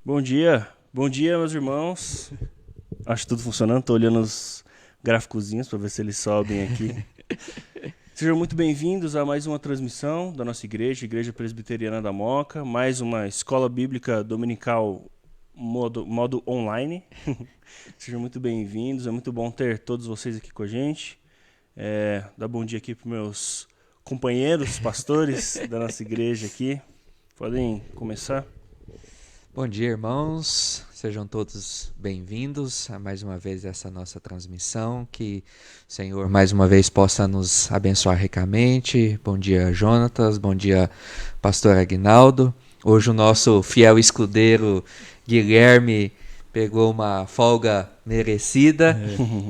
Bom dia, meus irmãos. Acho tudo funcionando, tô olhando os gráficozinhos para ver se eles sobem aqui. Sejam muito bem-vindos a mais uma transmissão da nossa igreja, Igreja Presbiteriana da Moca, mais uma escola bíblica dominical modo online. Sejam muito bem-vindos, é muito bom ter todos vocês aqui com a gente. Dá bom dia aqui para meus companheiros, pastores da nossa igreja aqui. Podem começar? Bom dia, irmãos. Sejam todos bem-vindos a mais uma vez essa nossa transmissão. Que o Senhor mais uma vez possa nos abençoar ricamente. Bom dia, Jonatas. Bom dia, pastor Aguinaldo. Hoje o nosso fiel escudeiro Guilherme pegou uma folga merecida,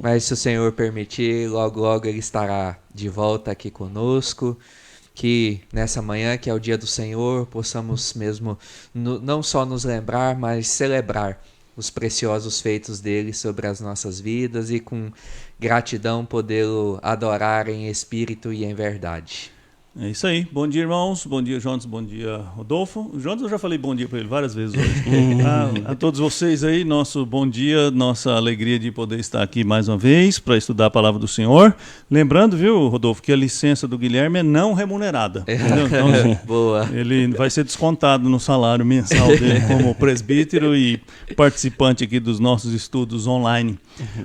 mas se o Senhor permitir, logo logo ele estará de volta aqui conosco. Que nessa manhã, que é o dia do Senhor, possamos mesmo não só nos lembrar, mas celebrar os preciosos feitos dele sobre as nossas vidas e com gratidão podê-lo adorar em espírito e em verdade. É isso aí. Bom dia, irmãos. Bom dia, Jonas. Bom dia, Rodolfo. O Jonas, eu já falei bom dia para ele várias vezes hoje. A todos vocês aí, nosso bom dia, nossa alegria de poder estar aqui mais uma vez para estudar a palavra do Senhor. Lembrando, viu, Rodolfo, que a licença do Guilherme é não remunerada. Entendeu? Então, Boa. Ele vai ser descontado no salário mensal dele como presbítero e participante aqui dos nossos estudos online.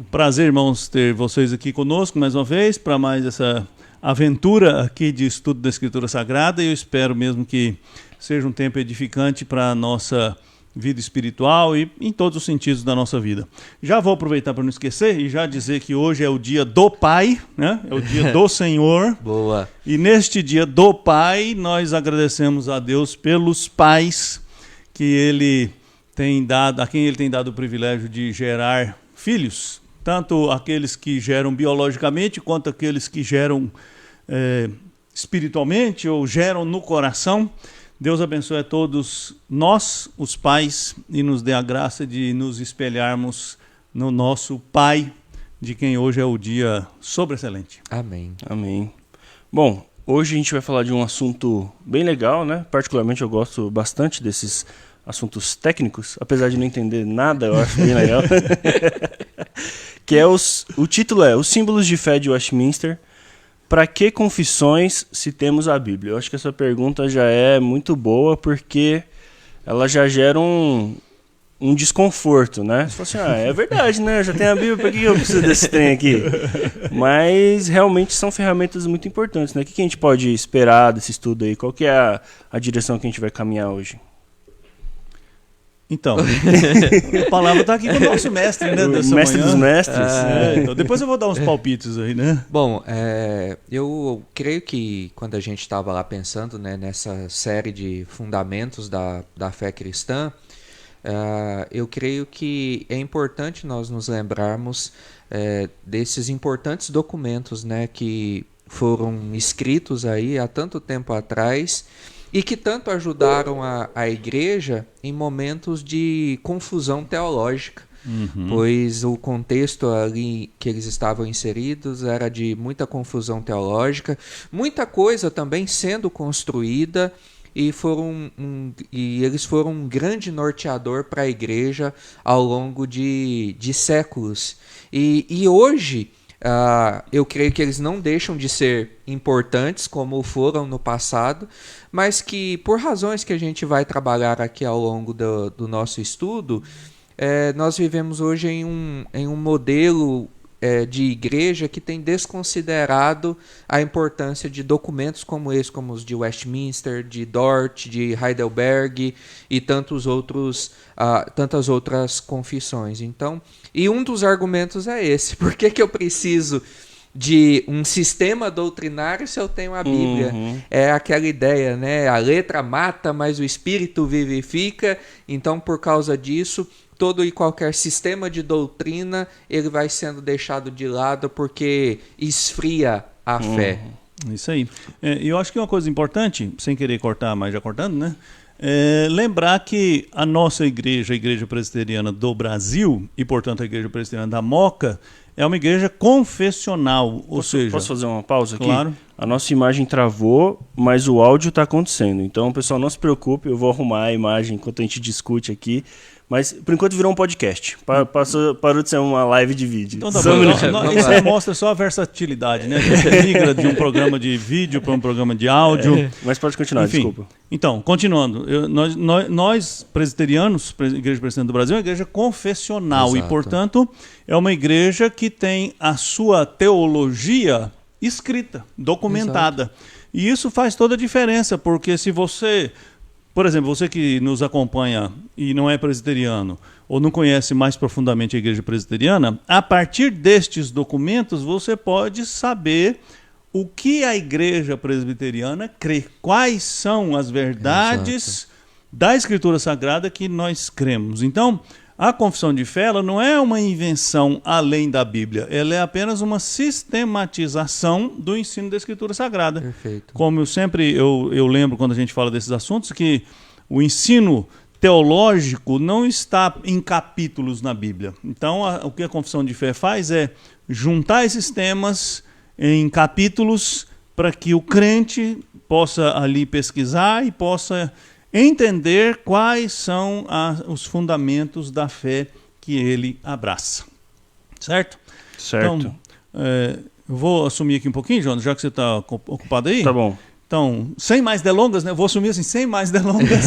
Prazer, irmãos, ter vocês aqui conosco mais uma vez para mais essa aventura aqui de estudo da Escritura Sagrada, e eu espero mesmo que seja um tempo edificante para a nossa vida espiritual e em todos os sentidos da nossa vida. Já vou aproveitar para não esquecer e já dizer que hoje é o dia do Pai, né? É o dia do Senhor. Boa. E neste dia do Pai, nós agradecemos a Deus pelos pais que Ele tem dado, a quem Ele tem dado o privilégio de gerar filhos, tanto aqueles que geram biologicamente, quanto aqueles que geram espiritualmente ou geram no coração. Deus abençoe a todos nós, os pais, e nos dê a graça de nos espelharmos no nosso Pai, de quem hoje é o dia sobreexcelente. Amém. Amém. Bom, hoje a gente vai falar de um assunto bem legal, né? Particularmente eu gosto bastante desses assuntos técnicos, apesar de não entender nada, eu acho bem legal. Que é o título é Os Símbolos de Fé de Westminster. Para que confissões se temos a Bíblia? Eu acho que essa pergunta já é muito boa, porque ela já gera um desconforto, né? Você fala assim, é verdade, né? Eu já tenho a Bíblia, para que eu preciso desse trem aqui? Mas realmente são ferramentas muito importantes, né? O que a gente pode esperar desse estudo aí? Qual que é a direção que a gente vai caminhar hoje? Então, a palavra está aqui com o nosso mestre, né? O mestre dos mestres. Então, depois eu vou dar uns palpites aí, né? Bom, eu creio que quando a gente estava lá pensando, né, nessa série de fundamentos da fé cristã, eu creio que é importante nós nos lembrarmos desses importantes documentos, né, que foram escritos aí há tanto tempo atrás e que tanto ajudaram a igreja em momentos de confusão teológica. Pois o contexto ali que eles estavam inseridos era de muita confusão teológica, muita coisa também sendo construída, e eles foram um grande norteador para a igreja ao longo de séculos. E hoje eu creio que eles não deixam de ser importantes como foram no passado, mas que por razões que a gente vai trabalhar aqui ao longo do nosso estudo, nós vivemos hoje em um modelo de igreja que tem desconsiderado a importância de documentos como esse, como os de Westminster, de Dort, de Heidelberg e tantas outras confissões. Então, e um dos argumentos é esse: por que eu preciso de um sistema doutrinário se eu tenho a Bíblia? É aquela ideia, né? A letra mata, mas o espírito vivifica. Então, por causa disso, todo e qualquer sistema de doutrina ele vai sendo deixado de lado porque esfria a fé. Isso aí. Eu acho que uma coisa importante, sem querer cortar, mas já cortando, né? Lembrar que a nossa igreja, a Igreja Presbiteriana do Brasil, e portanto a Igreja Presbiteriana da Moca, é uma igreja confessional, ou seja... Posso fazer uma pausa aqui? Claro. a nossa imagem travou, mas o áudio está acontecendo. Então, pessoal, não se preocupe, eu vou arrumar a imagem enquanto a gente discute aqui. Mas, por enquanto, virou um podcast. Parou de ser uma live de vídeo. Então, tá bom. Isso aí mostra só a versatilidade, né? A gente migra de um programa de vídeo para um programa de áudio. Mas pode continuar, enfim, desculpa. Então, continuando. Nós presbiterianos, Igreja Presbiteriana do Brasil, é uma igreja confessional. Exato. E, portanto, é uma igreja que tem a sua teologia escrita, documentada. Exato. E isso faz toda a diferença, porque se você... Por exemplo, você que nos acompanha e não é presbiteriano ou não conhece mais profundamente a igreja presbiteriana, a partir destes documentos você pode saber o que a igreja presbiteriana crê, quais são as verdades da Escritura Sagrada que nós cremos. Então, a confissão de fé ela não é uma invenção além da Bíblia, ela é apenas uma sistematização do ensino da Escritura Sagrada. Perfeito. Como eu lembro quando a gente fala desses assuntos, que o ensino teológico não está em capítulos na Bíblia. Então, o que a confissão de fé faz é juntar esses temas em capítulos para que o crente possa ali pesquisar e possa entender quais são os fundamentos da fé que ele abraça. Certo? Certo. Então, eu vou assumir aqui um pouquinho, Jonas, já que você está ocupado aí. Tá bom. Então, sem mais delongas, né? Eu vou assumir assim, sem mais delongas.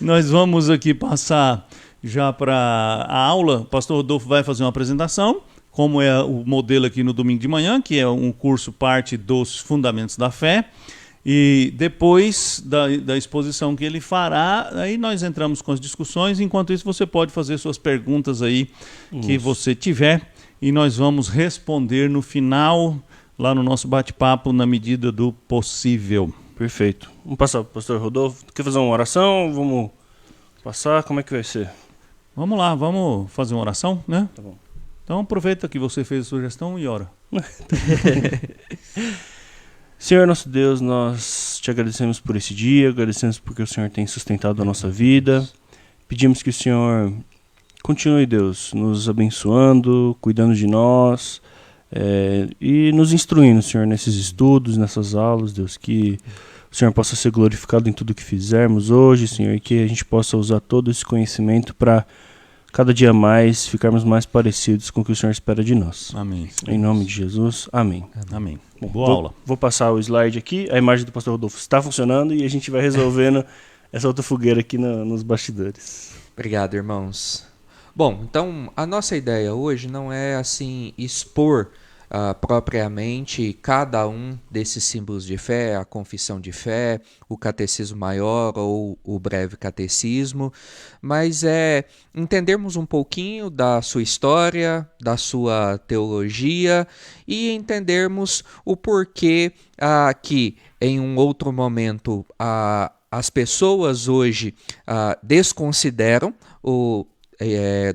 Nós vamos aqui passar já para a aula. O pastor Rodolfo vai fazer uma apresentação, como é o modelo aqui no domingo de manhã, que é um curso parte dos Fundamentos da Fé. E depois da exposição que ele fará, aí nós entramos com as discussões. Enquanto isso, você pode fazer suas perguntas aí que você tiver. E nós vamos responder no final, lá no nosso bate-papo, na medida do possível. Perfeito. Vamos passar para o pastor Rodolfo. Quer fazer uma oração? Vamos passar? Como é que vai ser? Vamos lá, vamos fazer uma oração, né? Tá bom. Então aproveita que você fez a sugestão e ora. Senhor nosso Deus, nós te agradecemos por esse dia, agradecemos porque o Senhor tem sustentado a nossa vida. Pedimos que o Senhor continue, Deus, nos abençoando, cuidando de nós e nos instruindo, Senhor, nesses estudos, nessas aulas, Deus, que o Senhor possa ser glorificado em tudo que fizermos hoje, Senhor, e que a gente possa usar todo esse conhecimento para cada dia mais ficarmos mais parecidos com o que o Senhor espera de nós. Amém. Em nome de Jesus, amém. Amém. Bom, boa aula. Vou passar o slide aqui, a imagem do pastor Rodolfo está funcionando e a gente vai resolvendo essa outra fogueira aqui nos bastidores. Obrigado, irmãos. Bom, então a nossa ideia hoje não é assim expor propriamente cada um desses símbolos de fé, a confissão de fé, o catecismo maior ou o breve catecismo, mas é entendermos um pouquinho da sua história, da sua teologia e entendermos o porquê que em um outro momento as pessoas hoje desconsideram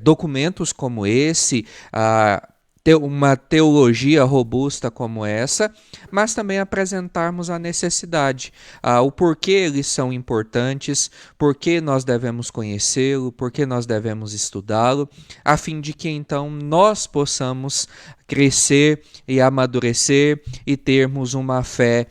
documentos como esse, uma teologia robusta como essa, mas também apresentarmos a necessidade, o porquê eles são importantes, porquê nós devemos conhecê-lo, porquê nós devemos estudá-lo, a fim de que então nós possamos crescer e amadurecer e termos uma fé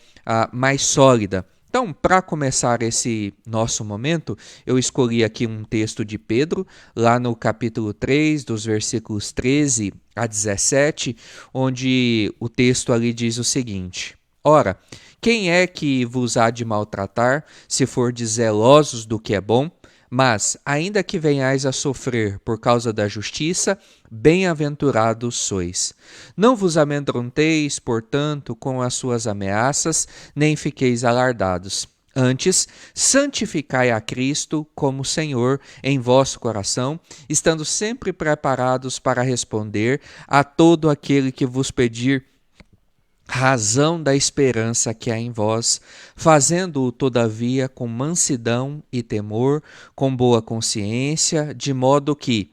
mais sólida. Então, para começar esse nosso momento, eu escolhi aqui um texto de Pedro, lá no capítulo 3, dos versículos 13 a 17, onde o texto ali diz o seguinte: Ora, quem é que vos há de maltratar, se fordes zelosos do que é bom? Mas, ainda que venhais a sofrer por causa da justiça, bem-aventurados sois. Não vos amedronteis, portanto, com as suas ameaças, nem fiqueis alardados. Antes, santificai a Cristo como Senhor em vosso coração, estando sempre preparados para responder a todo aquele que vos pedir razão da esperança que há em vós, fazendo-o, todavia, com mansidão e temor, com boa consciência, de modo que,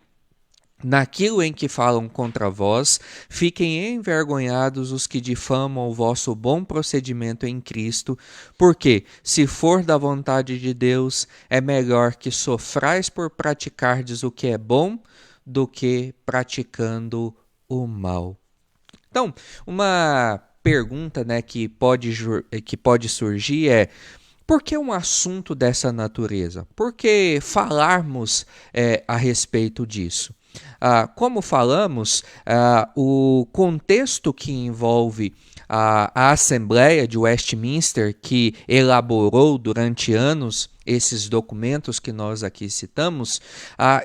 naquilo em que falam contra vós, fiquem envergonhados os que difamam o vosso bom procedimento em Cristo, porque, se for da vontade de Deus, é melhor que sofrais por praticardes o que é bom, do que praticando o mal. Então, uma pergunta, né, que pode surgir é: por que um assunto dessa natureza? Por que falarmos a respeito disso? Como falamos, o contexto que envolve a Assembleia de Westminster, que elaborou durante anos esses documentos que nós aqui citamos,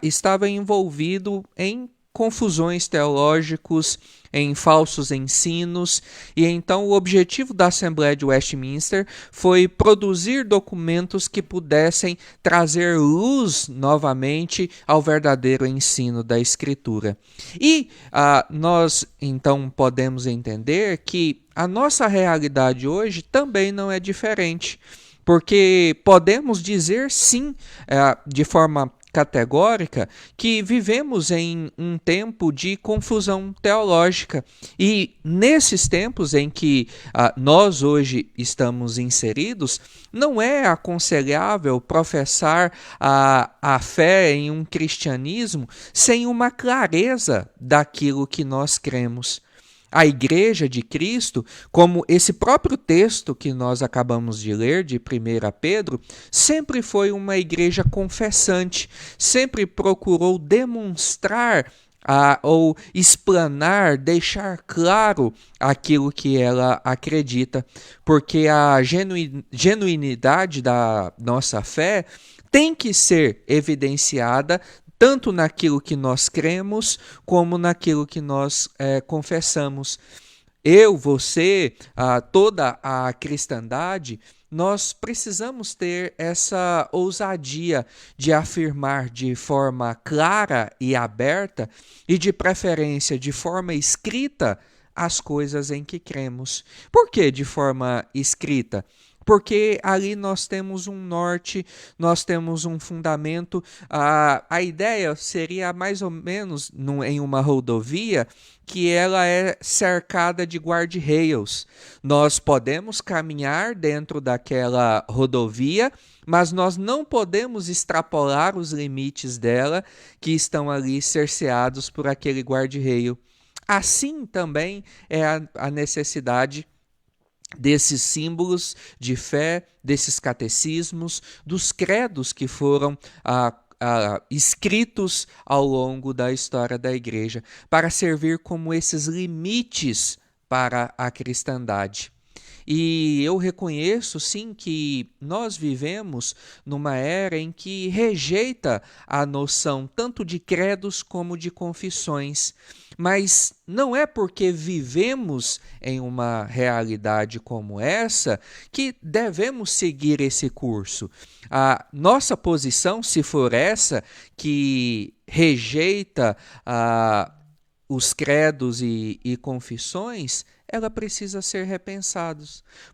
estava envolvido em confusões teológicas, em falsos ensinos, e então o objetivo da Assembleia de Westminster foi produzir documentos que pudessem trazer luz novamente ao verdadeiro ensino da Escritura. E nós então podemos entender que a nossa realidade hoje também não é diferente, porque podemos dizer sim, de forma categórica, que vivemos em um tempo de confusão teológica, e nesses tempos em que nós hoje estamos inseridos, não é aconselhável professar a fé em um cristianismo sem uma clareza daquilo que nós cremos. A Igreja de Cristo, como esse próprio texto que nós acabamos de ler, de 1 Pedro, sempre foi uma igreja confessante, sempre procurou demonstrar ou explanar, deixar claro aquilo que ela acredita, porque a genuinidade da nossa fé tem que ser evidenciada tanto naquilo que nós cremos, como naquilo que nós confessamos. Eu, você, toda a cristandade, nós precisamos ter essa ousadia de afirmar de forma clara e aberta, e de preferência de forma escrita, as coisas em que cremos. Por que de forma escrita? Porque ali nós temos um norte, nós temos um fundamento. A ideia seria mais ou menos em uma rodovia que ela é cercada de guarda-rails. Nós podemos caminhar dentro daquela rodovia, mas nós não podemos extrapolar os limites dela, que estão ali cerceados por aquele guarda-rail. Assim também é a necessidade desses símbolos de fé, desses catecismos, dos credos que foram escritos ao longo da história da Igreja, para servir como esses limites para a cristandade. E eu reconheço, sim, que nós vivemos numa era em que rejeita a noção tanto de credos como de confissões. Mas não é porque vivemos em uma realidade como essa que devemos seguir esse curso. A nossa posição, se for essa, que rejeita os credos e confissões, ela precisa ser repensada,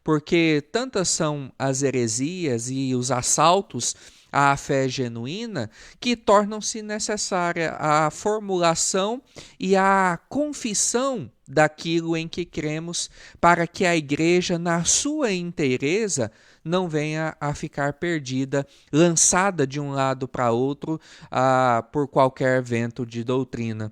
porque tantas são as heresias e os assaltos à fé genuína que tornam-se necessária a formulação e a confissão daquilo em que cremos, para que a igreja, na sua inteireza, não venha a ficar perdida, lançada de um lado para outro por qualquer vento de doutrina.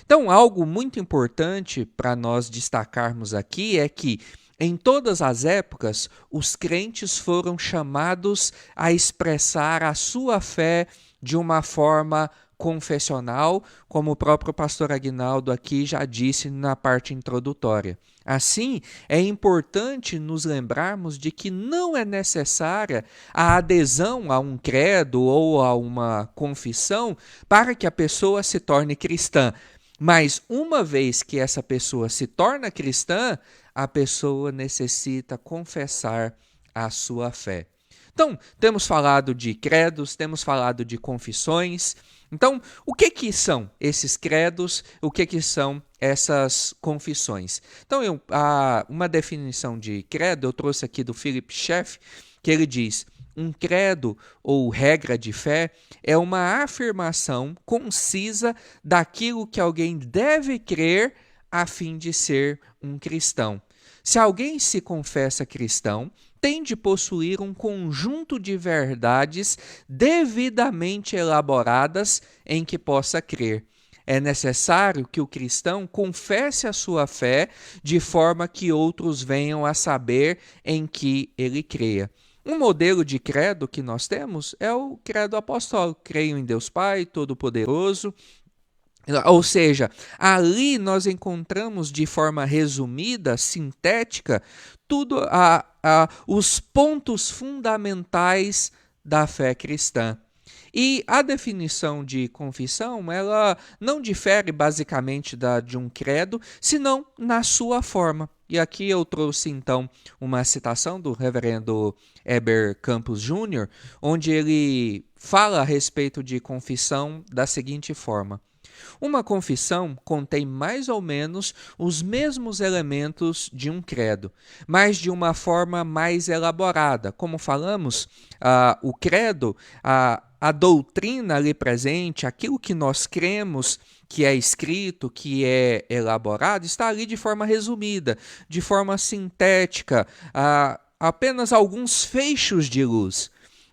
Então, algo muito importante para nós destacarmos aqui é que, em todas as épocas, os crentes foram chamados a expressar a sua fé de uma forma confessional, como o próprio pastor Aguinaldo aqui já disse na parte introdutória. Assim, é importante nos lembrarmos de que não é necessária a adesão a um credo ou a uma confissão para que a pessoa se torne cristã. Mas uma vez que essa pessoa se torna cristã, a pessoa necessita confessar a sua fé. Então, temos falado de credos, temos falado de confissões. Então, o que são esses credos? O que são essas confissões? Então, uma definição de credo eu trouxe aqui do Philip Schaff, que ele diz: um credo ou regra de fé é uma afirmação concisa daquilo que alguém deve crer a fim de ser um cristão. Se alguém se confessa cristão, tem de possuir um conjunto de verdades devidamente elaboradas em que possa crer. é necessário que o cristão confesse a sua fé de forma que outros venham a saber em que ele creia. Um modelo de credo que nós temos é o credo apostólico. Creio em Deus Pai Todo-Poderoso. Ou seja, ali nós encontramos de forma resumida, sintética, tudo os pontos fundamentais da fé cristã. E a definição de confissão, ela não difere basicamente de um credo, senão na sua forma. E aqui eu trouxe então uma citação do reverendo Heber Campos Jr., onde ele fala a respeito de confissão da seguinte forma: uma confissão contém mais ou menos os mesmos elementos de um credo, mas de uma forma mais elaborada. Como falamos, o credo, a doutrina ali presente, aquilo que nós cremos, que é escrito, que é elaborado, está ali de forma resumida, de forma sintética, apenas alguns feixos de luz.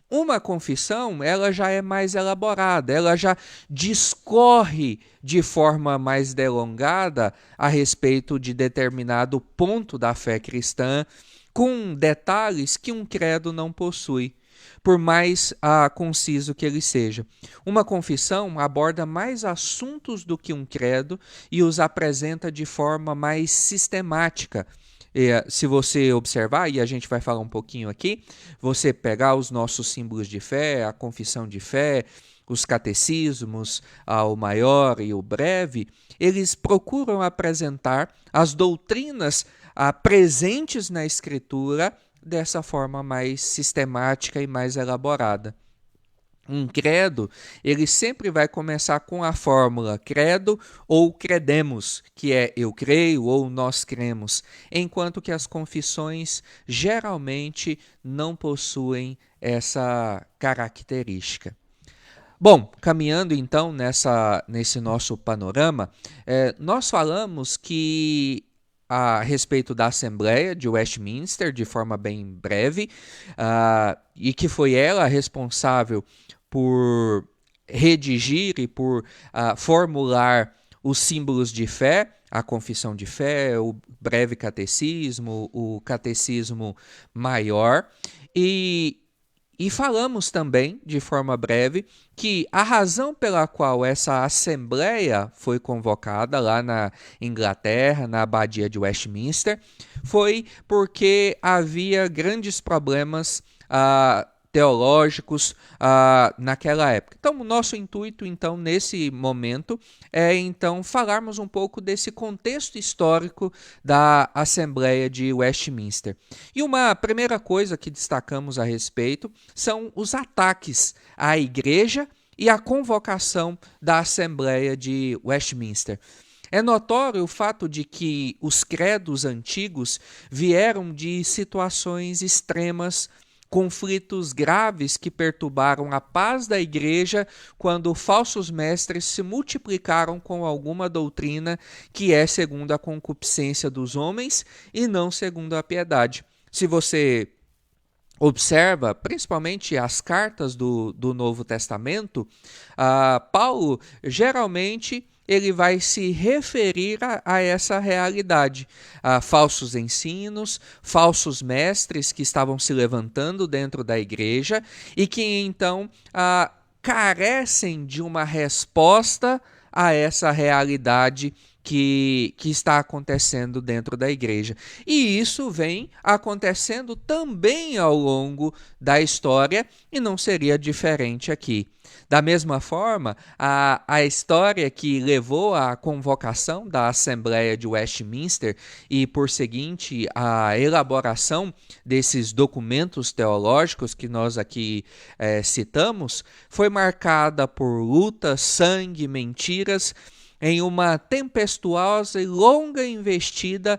Uma confissão, ela já é mais elaborada, ela já discorre de forma mais delongada a respeito de determinado ponto da fé cristã, com detalhes que um credo não possui, por mais conciso que ele seja. Uma confissão aborda mais assuntos do que um credo e os apresenta de forma mais sistemática. Se você observar, e a gente vai falar um pouquinho aqui, você pegar os nossos símbolos de fé, a confissão de fé, os catecismos, o maior e o breve, eles procuram apresentar as doutrinas presentes na Escritura dessa forma mais sistemática e mais elaborada. Um credo, ele sempre vai começar com a fórmula credo ou credemos, que é eu creio ou nós cremos, enquanto que as confissões geralmente não possuem essa característica. Bom, caminhando então nesse nosso panorama, nós falamos que a respeito da Assembleia de Westminster, de forma bem breve, e que foi ela responsável por redigir e por formular os símbolos de fé, a confissão de fé, o breve catecismo, o catecismo maior, e falamos também, de forma breve, que a razão pela qual essa assembleia foi convocada lá na Inglaterra, na abadia de Westminster, foi porque havia grandes problemas teológicos naquela época. Então, o nosso intuito, então, nesse momento, é, então, falarmos um pouco desse contexto histórico da Assembleia de Westminster. E uma primeira coisa que destacamos a respeito são os ataques à Igreja e à convocação da Assembleia de Westminster. É notório o fato de que os credos antigos vieram de situações extremas, conflitos graves que perturbaram a paz da igreja quando falsos mestres se multiplicaram com alguma doutrina que é segundo a concupiscência dos homens e não segundo a piedade. Se você observa, principalmente as cartas do Novo Testamento, Paulo geralmente ele vai se referir a essa realidade, a falsos ensinos, falsos mestres que estavam se levantando dentro da igreja e que então carecem de uma resposta a essa realidade que está acontecendo dentro da igreja. E isso vem acontecendo também ao longo da história e não seria diferente aqui. Da mesma forma, a história que levou à convocação da Assembleia de Westminster e, por seguinte, a elaboração desses documentos teológicos que nós aqui citamos, foi marcada por luta, sangue, mentiras, em uma tempestuosa e longa investida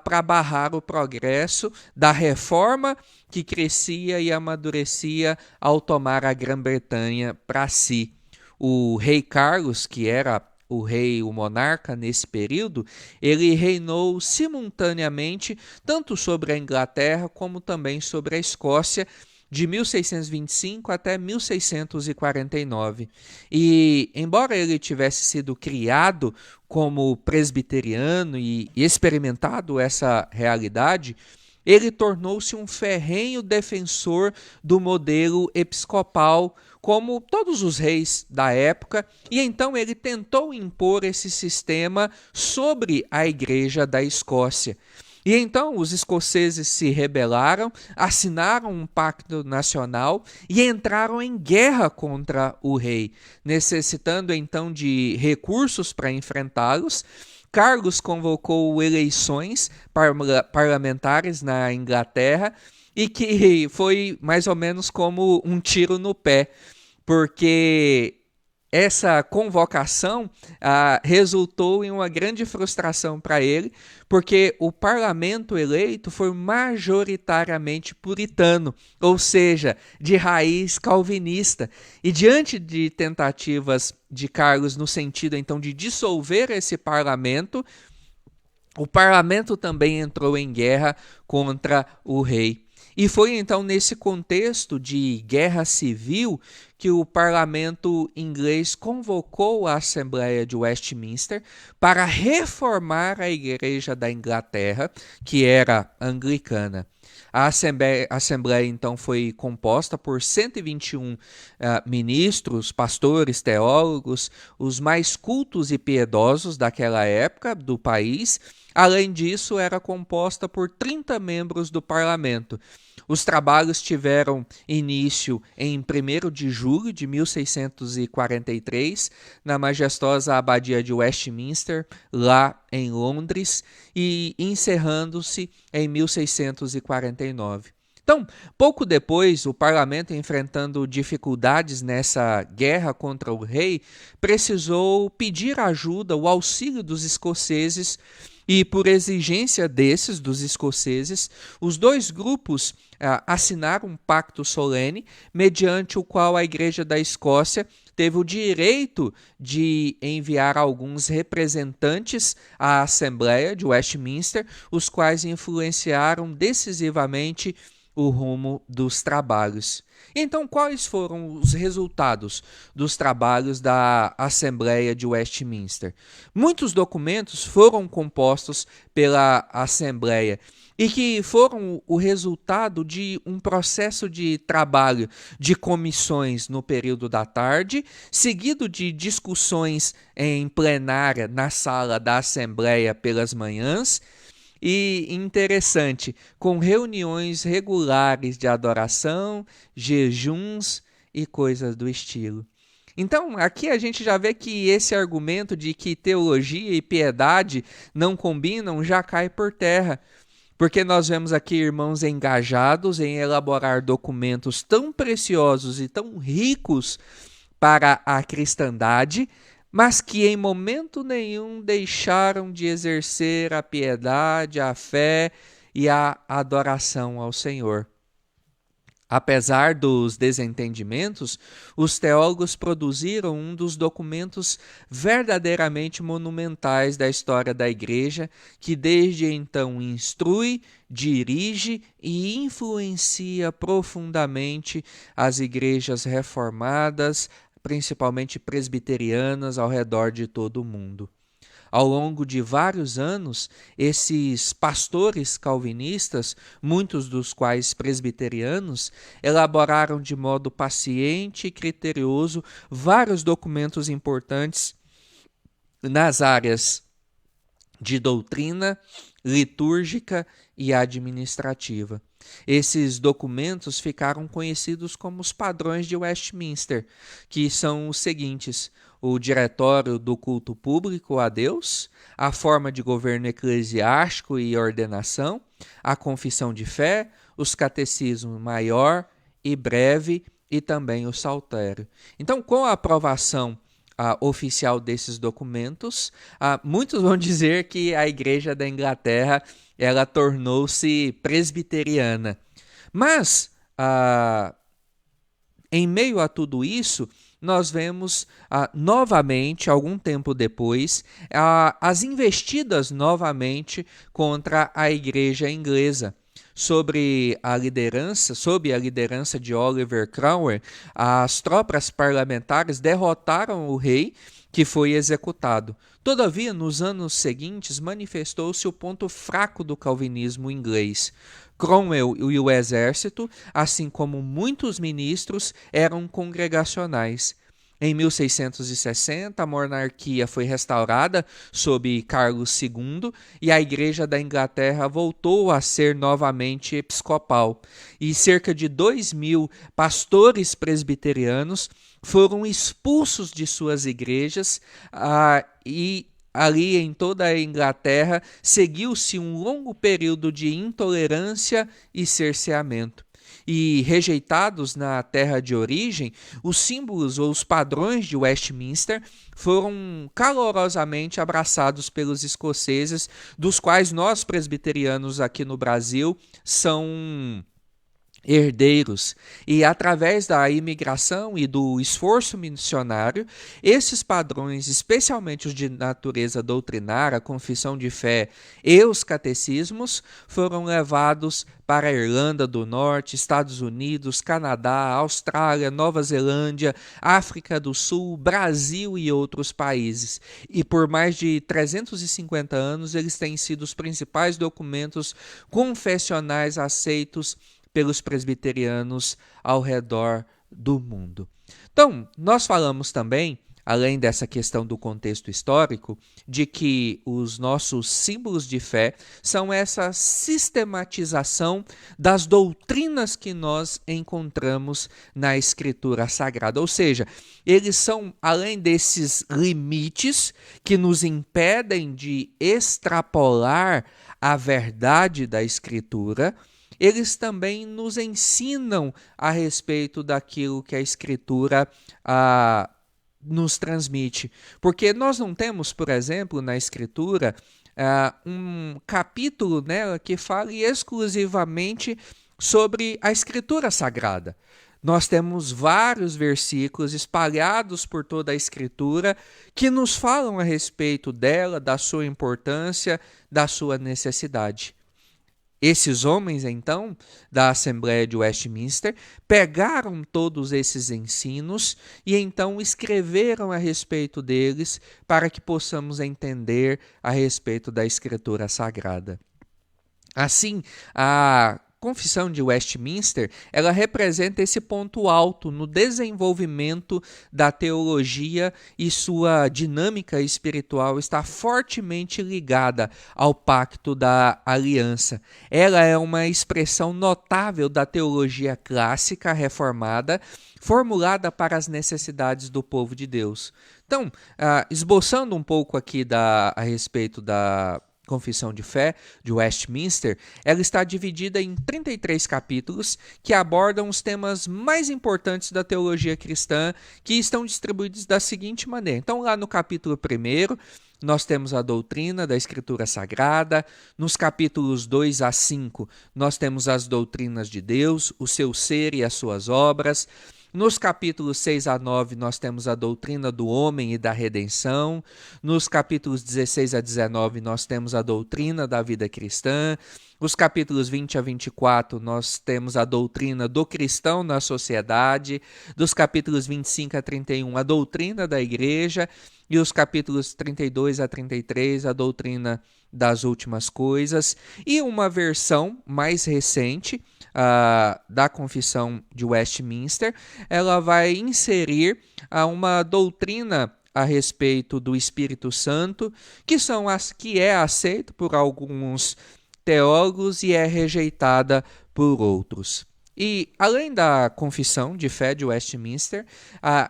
para barrar o progresso da reforma que crescia e amadurecia ao tomar a Grã-Bretanha para si. O rei Carlos, que era o monarca nesse período, ele reinou simultaneamente tanto sobre a Inglaterra como também sobre a Escócia, de 1625 até 1649. E, embora ele tivesse sido criado como presbiteriano e experimentado essa realidade, ele tornou-se um ferrenho defensor do modelo episcopal, como todos os reis da época, e então ele tentou impor esse sistema sobre a Igreja da Escócia. E então os escoceses se rebelaram, assinaram um pacto nacional e entraram em guerra contra o rei, necessitando então de recursos para enfrentá-los. Carlos convocou eleições parlamentares na Inglaterra e que foi mais ou menos como um tiro no pé, porque essa convocação resultou em uma grande frustração para ele, porque o parlamento eleito foi majoritariamente puritano, ou seja, de raiz calvinista. E diante de tentativas de Carlos no sentido então de dissolver esse parlamento, o parlamento também entrou em guerra contra o rei. E foi então nesse contexto de guerra civil que o parlamento inglês convocou a Assembleia de Westminster para reformar a Igreja da Inglaterra, que era anglicana. A Assembleia então foi composta por 121 ministros, pastores, teólogos, os mais cultos e piedosos daquela época do país. Além disso, era composta por 30 membros do parlamento. Os trabalhos tiveram início em 1º de julho de 1643, na majestosa abadia de Westminster, lá em Londres, e encerrando-se em 1649. Então, pouco depois, o parlamento, enfrentando dificuldades nessa guerra contra o rei, precisou pedir ajuda, o auxílio dos escoceses, e por exigência dos escoceses, os dois grupos assinaram um pacto solene, mediante o qual a Igreja da Escócia teve o direito de enviar alguns representantes à Assembleia de Westminster, os quais influenciaram decisivamente o rumo dos trabalhos. Então, quais foram os resultados dos trabalhos da Assembleia de Westminster? Muitos documentos foram compostos pela Assembleia e que foram o resultado de um processo de trabalho de comissões no período da tarde, seguido de discussões em plenária na sala da Assembleia pelas manhãs. E interessante, com reuniões regulares de adoração, jejuns e coisas do estilo. Então, aqui a gente já vê que esse argumento de que teologia e piedade não combinam já cai por terra, porque nós vemos aqui irmãos engajados em elaborar documentos tão preciosos e tão ricos para a cristandade, mas que em momento nenhum deixaram de exercer a piedade, a fé e a adoração ao Senhor. Apesar dos desentendimentos, os teólogos produziram um dos documentos verdadeiramente monumentais da história da Igreja, que desde então instrui, dirige e influencia profundamente as igrejas reformadas, principalmente presbiterianas, ao redor de todo o mundo. Ao longo de vários anos, esses pastores calvinistas, muitos dos quais presbiterianos, elaboraram de modo paciente e criterioso vários documentos importantes nas áreas de doutrina, litúrgica e administrativa. Esses documentos ficaram conhecidos como os padrões de Westminster, que são os seguintes: o diretório do culto público a Deus, a forma de governo eclesiástico e ordenação, a confissão de fé, os catecismos maior e breve e também o saltério. Então, com a aprovação oficial desses documentos, muitos vão dizer que a Igreja da Inglaterra ela tornou-se presbiteriana. Mas, em meio a tudo isso, nós vemos novamente, algum tempo depois, as investidas novamente contra a Igreja inglesa. sob a liderança de Oliver Cromwell, as tropas parlamentares derrotaram o rei, que foi executado. Todavia, nos anos seguintes, manifestou-se o ponto fraco do calvinismo inglês. Cromwell e o exército, assim como muitos ministros, eram congregacionais. Em 1660, a monarquia foi restaurada sob Carlos II e a Igreja da Inglaterra voltou a ser novamente episcopal. E cerca de 2.000 pastores presbiterianos foram expulsos de suas igrejas e ali em toda a Inglaterra seguiu-se um longo período de intolerância e cerceamento. E rejeitados na terra de origem, os símbolos ou os padrões de Westminster foram calorosamente abraçados pelos escoceses, dos quais nós presbiterianos aqui no Brasil são herdeiros, e através da imigração e do esforço missionário, esses padrões, especialmente os de natureza doutrinária, a confissão de fé e os catecismos, foram levados para a Irlanda do Norte, Estados Unidos, Canadá, Austrália, Nova Zelândia, África do Sul, Brasil e outros países. E por mais de 350 anos, eles têm sido os principais documentos confessionais aceitos pelos presbiterianos ao redor do mundo. Então, nós falamos também, além dessa questão do contexto histórico, de que os nossos símbolos de fé são essa sistematização das doutrinas que nós encontramos na Escritura Sagrada. Ou seja, eles são, além desses limites que nos impedem de extrapolar a verdade da Escritura, eles também nos ensinam a respeito daquilo que a Escritura nos transmite. Porque nós não temos, por exemplo, na Escritura, um capítulo nela que fale exclusivamente sobre a Escritura Sagrada. Nós temos vários versículos espalhados por toda a Escritura que nos falam a respeito dela, da sua importância, da sua necessidade. Esses homens, então, da Assembleia de Westminster, pegaram todos esses ensinos e então escreveram a respeito deles para que possamos entender a respeito da Escritura Sagrada. Assim, a Confissão de Westminster, ela representa esse ponto alto no desenvolvimento da teologia e sua dinâmica espiritual está fortemente ligada ao Pacto da Aliança. Ela é uma expressão notável da teologia clássica reformada, formulada para as necessidades do povo de Deus. Então, esboçando um pouco aqui a respeito da Confissão de Fé de Westminster, ela está dividida em 33 capítulos que abordam os temas mais importantes da teologia cristã, que estão distribuídos da seguinte maneira. Então, lá no capítulo 1, nós temos a doutrina da Escritura Sagrada. Nos capítulos 2 a 5, nós temos as doutrinas de Deus, o seu ser e as suas obras. Nos capítulos 6 a 9, nós temos a doutrina do homem e da redenção. Nos capítulos 16 a 19, nós temos a doutrina da vida cristã. Os capítulos 20 a 24, nós temos a doutrina do cristão na sociedade. Dos capítulos 25 a 31, a doutrina da igreja. E os capítulos 32 a 33, a doutrina das últimas coisas. E uma versão mais recente da Confissão de Westminster, ela vai inserir uma doutrina a respeito do Espírito Santo, que é aceita por alguns teólogos e é rejeitada por outros. E, além da Confissão de Fé de Westminster,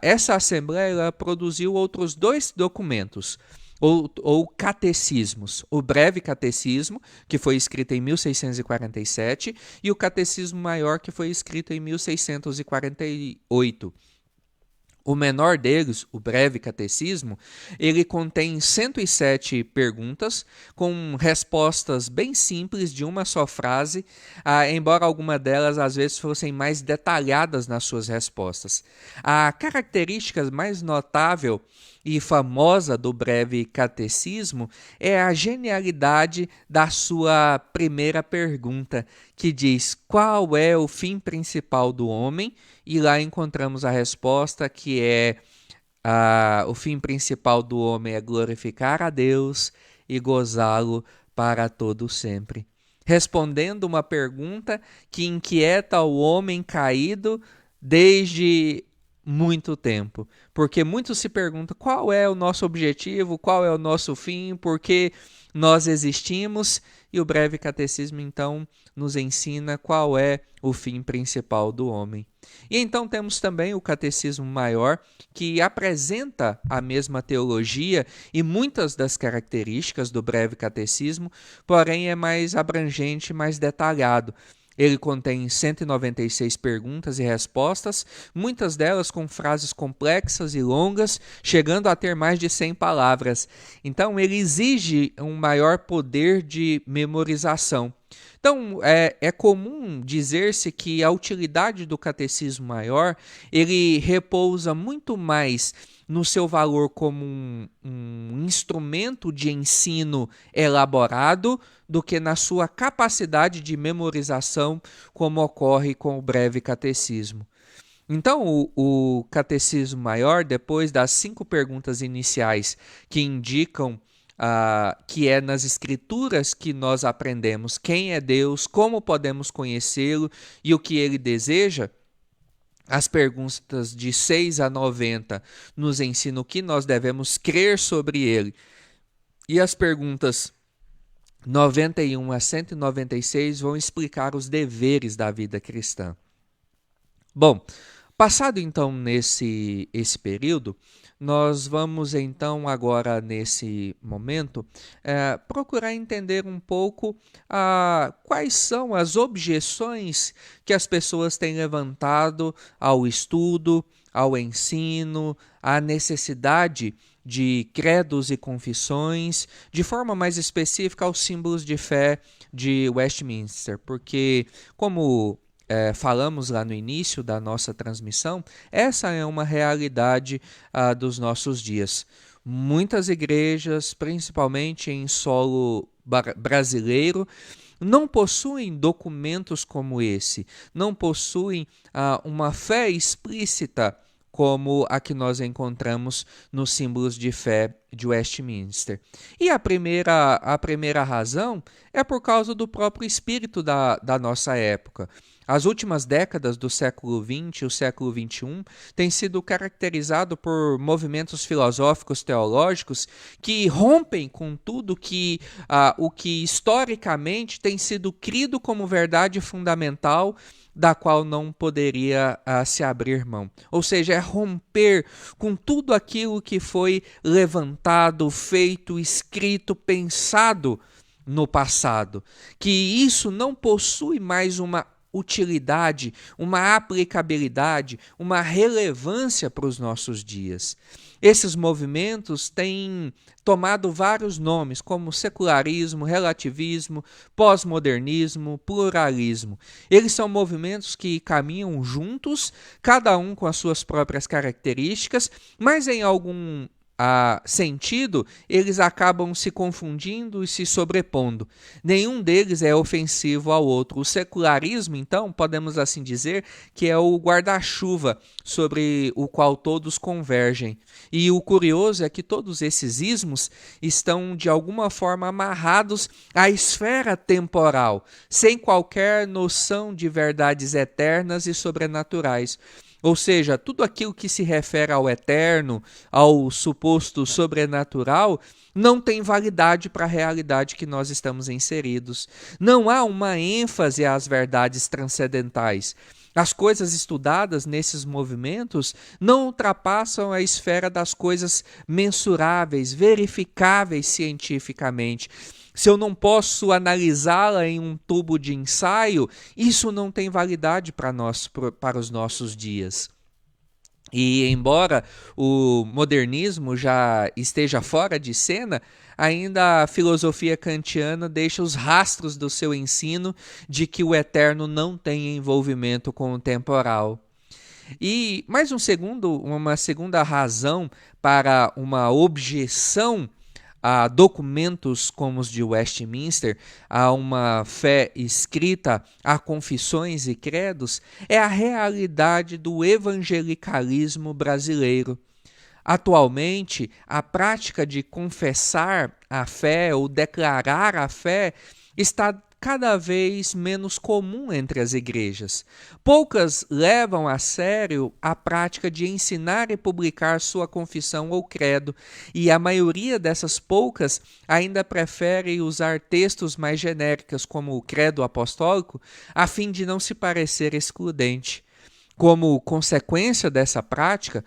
essa Assembleia ela produziu outros 2 documentos, ou catecismos. O Breve Catecismo, que foi escrito em 1647, e o Catecismo Maior, que foi escrito em 1648. O menor deles, o Breve Catecismo, ele contém 107 perguntas com respostas bem simples de uma só frase, embora algumas delas às vezes fossem mais detalhadas nas suas respostas. A característica mais notável e famosa do Breve Catecismo é a genialidade da sua primeira pergunta, que diz: qual é o fim principal do homem? E lá encontramos a resposta, que é: o fim principal do homem é glorificar a Deus e gozá-lo para todo sempre. Respondendo uma pergunta que inquieta o homem caído desde muito tempo, porque muitos se perguntam qual é o nosso objetivo, qual é o nosso fim, por que nós existimos, e o Breve Catecismo então nos ensina qual é o fim principal do homem. E então temos também o Catecismo Maior, que apresenta a mesma teologia e muitas das características do Breve Catecismo, porém é mais abrangente, mais detalhado. Ele contém 196 perguntas e respostas, muitas delas com frases complexas e longas, chegando a ter mais de 100 palavras. Então, ele exige um maior poder de memorização. Então, é comum dizer-se que a utilidade do Catecismo Maior, ele repousa muito mais no seu valor como um instrumento de ensino elaborado do que na sua capacidade de memorização, como ocorre com o Breve Catecismo. Então, o Catecismo Maior, depois das 5 perguntas iniciais que indicam que é nas Escrituras que nós aprendemos quem é Deus, como podemos conhecê-lo e o que ele deseja, as perguntas de 6 a 90 nos ensinam o que nós devemos crer sobre ele. E as perguntas 91 a 196 vão explicar os deveres da vida cristã. Bom, passado então esse período, nós vamos então agora nesse momento procurar entender um pouco quais são as objeções que as pessoas têm levantado ao estudo, ao ensino, à necessidade de credos e confissões, de forma mais específica aos símbolos de fé de Westminster, porque como falamos lá no início da nossa transmissão, essa é uma realidade dos nossos dias. Muitas igrejas, principalmente em solo brasileiro, não possuem documentos como esse, não possuem uma fé explícita como a que nós encontramos nos símbolos de fé de Westminster. E a primeira razão é por causa do próprio espírito da nossa época. As últimas décadas do século XX e o século XXI têm sido caracterizados por movimentos filosóficos teológicos que rompem com tudo o que historicamente tem sido crido como verdade fundamental, da qual não poderia se abrir mão. Ou seja, é romper com tudo aquilo que foi levantado, feito, escrito, pensado no passado. Que isso não possui mais uma utilidade, uma aplicabilidade, uma relevância para os nossos dias. Esses movimentos têm tomado vários nomes, como secularismo, relativismo, pós-modernismo, pluralismo. Eles são movimentos que caminham juntos, cada um com as suas próprias características, mas em algum sentido, eles acabam se confundindo e se sobrepondo. Nenhum deles é ofensivo ao outro. O secularismo, então, podemos assim dizer, que é o guarda-chuva sobre o qual todos convergem. E o curioso é que todos esses ismos estão, de alguma forma, amarrados à esfera temporal, sem qualquer noção de verdades eternas e sobrenaturais. Ou seja, tudo aquilo que se refere ao eterno, ao suposto sobrenatural, não tem validade para a realidade que nós estamos inseridos. Não há uma ênfase às verdades transcendentais. As coisas estudadas nesses movimentos não ultrapassam a esfera das coisas mensuráveis, verificáveis cientificamente. Se eu não posso analisá-la em um tubo de ensaio, isso não tem validade para os nossos dias. E embora o modernismo já esteja fora de cena, ainda a filosofia kantiana deixa os rastros do seu ensino de que o eterno não tem envolvimento com o temporal. E uma segunda razão para uma objeção a documentos como os de Westminster, a uma fé escrita, a confissões e credos, é a realidade do evangelicalismo brasileiro. Atualmente, a prática de confessar a fé ou declarar a fé está cada vez menos comum entre as igrejas. Poucas levam a sério a prática de ensinar e publicar sua confissão ou credo, e a maioria dessas poucas ainda prefere usar textos mais genéricos, como o credo apostólico, a fim de não se parecer excludente. Como consequência dessa prática,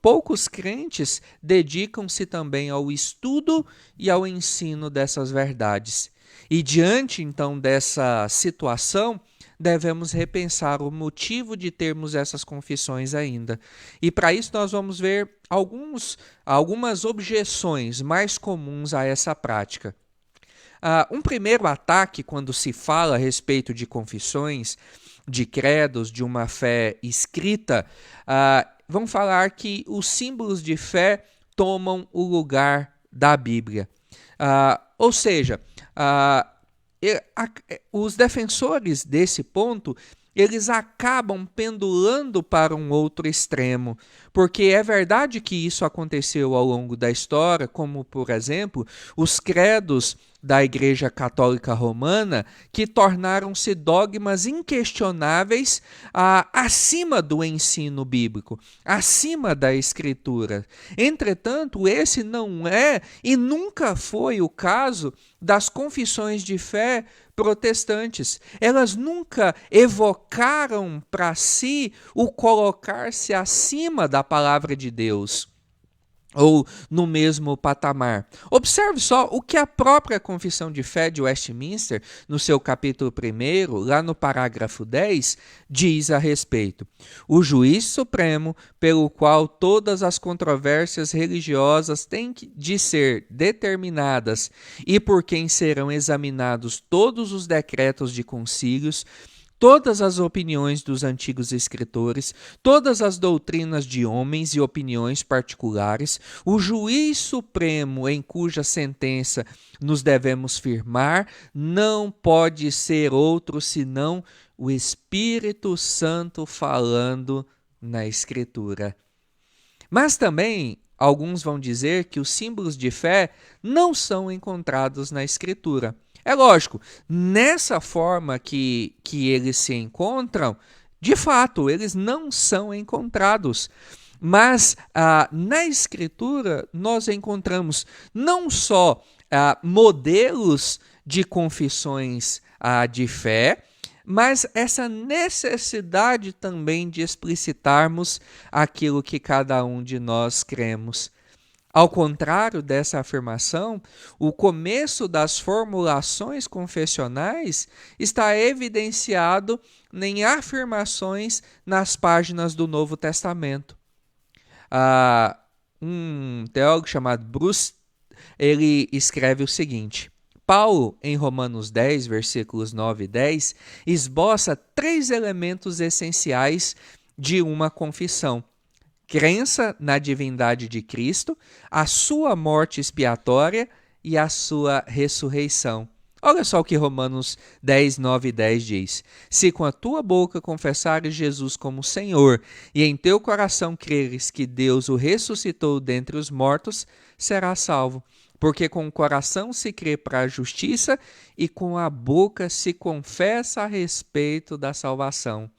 poucos crentes dedicam-se também ao estudo e ao ensino dessas verdades. E diante, então, dessa situação, devemos repensar o motivo de termos essas confissões ainda. E para isso nós vamos ver algumas objeções mais comuns a essa prática. Um primeiro ataque, quando se fala a respeito de confissões, de credos, de uma fé escrita, vão falar que os símbolos de fé tomam o lugar da Bíblia. Ou seja, os defensores desse ponto, eles acabam pendulando para um outro extremo, porque é verdade que isso aconteceu ao longo da história, como, por exemplo, os credos da Igreja Católica Romana, que tornaram-se dogmas inquestionáveis acima do ensino bíblico, acima da Escritura. Entretanto, esse não é e nunca foi o caso das confissões de fé protestantes. Elas nunca evocaram para si o colocar-se acima da palavra de Deus, ou no mesmo patamar. Observe só o que a própria Confissão de Fé de Westminster, no seu capítulo 1, lá no parágrafo 10, diz a respeito. O juiz supremo, pelo qual todas as controvérsias religiosas têm de ser determinadas e por quem serão examinados todos os decretos de concílios, todas as opiniões dos antigos escritores, todas as doutrinas de homens e opiniões particulares, o juiz supremo em cuja sentença nos devemos firmar, não pode ser outro senão o Espírito Santo falando na Escritura. Mas também alguns vão dizer que os símbolos de fé não são encontrados na Escritura. É lógico, nessa forma que eles se encontram, de fato, eles não são encontrados. Mas na Escritura nós encontramos não só modelos de confissões de fé, mas essa necessidade também de explicitarmos aquilo que cada um de nós cremos. Ao contrário dessa afirmação, o começo das formulações confessionais está evidenciado em afirmações nas páginas do Novo Testamento. Um teólogo chamado Bruce, ele escreve o seguinte: Paulo, em Romanos 10, versículos 9 e 10, esboça 3 elementos essenciais de uma confissão: crença na divindade de Cristo, a sua morte expiatória e a sua ressurreição. Olha só o que Romanos 10, 9 e 10 diz. Se com a tua boca confessares Jesus como Senhor e em teu coração creres que Deus o ressuscitou dentre os mortos, serás salvo. Porque com o coração se crê para a justiça e com a boca se confessa a respeito da salvação.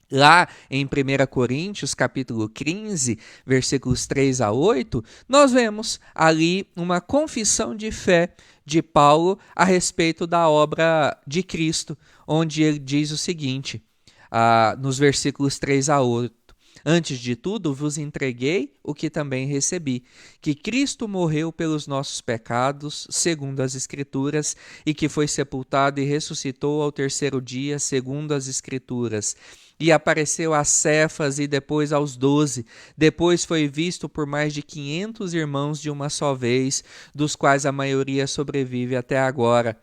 Lá em 1 Coríntios, capítulo 15, versículos 3 a 8, nós vemos ali uma confissão de fé de Paulo a respeito da obra de Cristo, onde ele diz o seguinte, nos versículos 3 a 8, Antes de tudo, vos entreguei o que também recebi, que Cristo morreu pelos nossos pecados, segundo as Escrituras, e que foi sepultado e ressuscitou ao terceiro dia, segundo as Escrituras. E apareceu a Cefas e depois aos 12. Depois foi visto por mais de 500 irmãos de uma só vez, dos quais a maioria sobrevive até agora.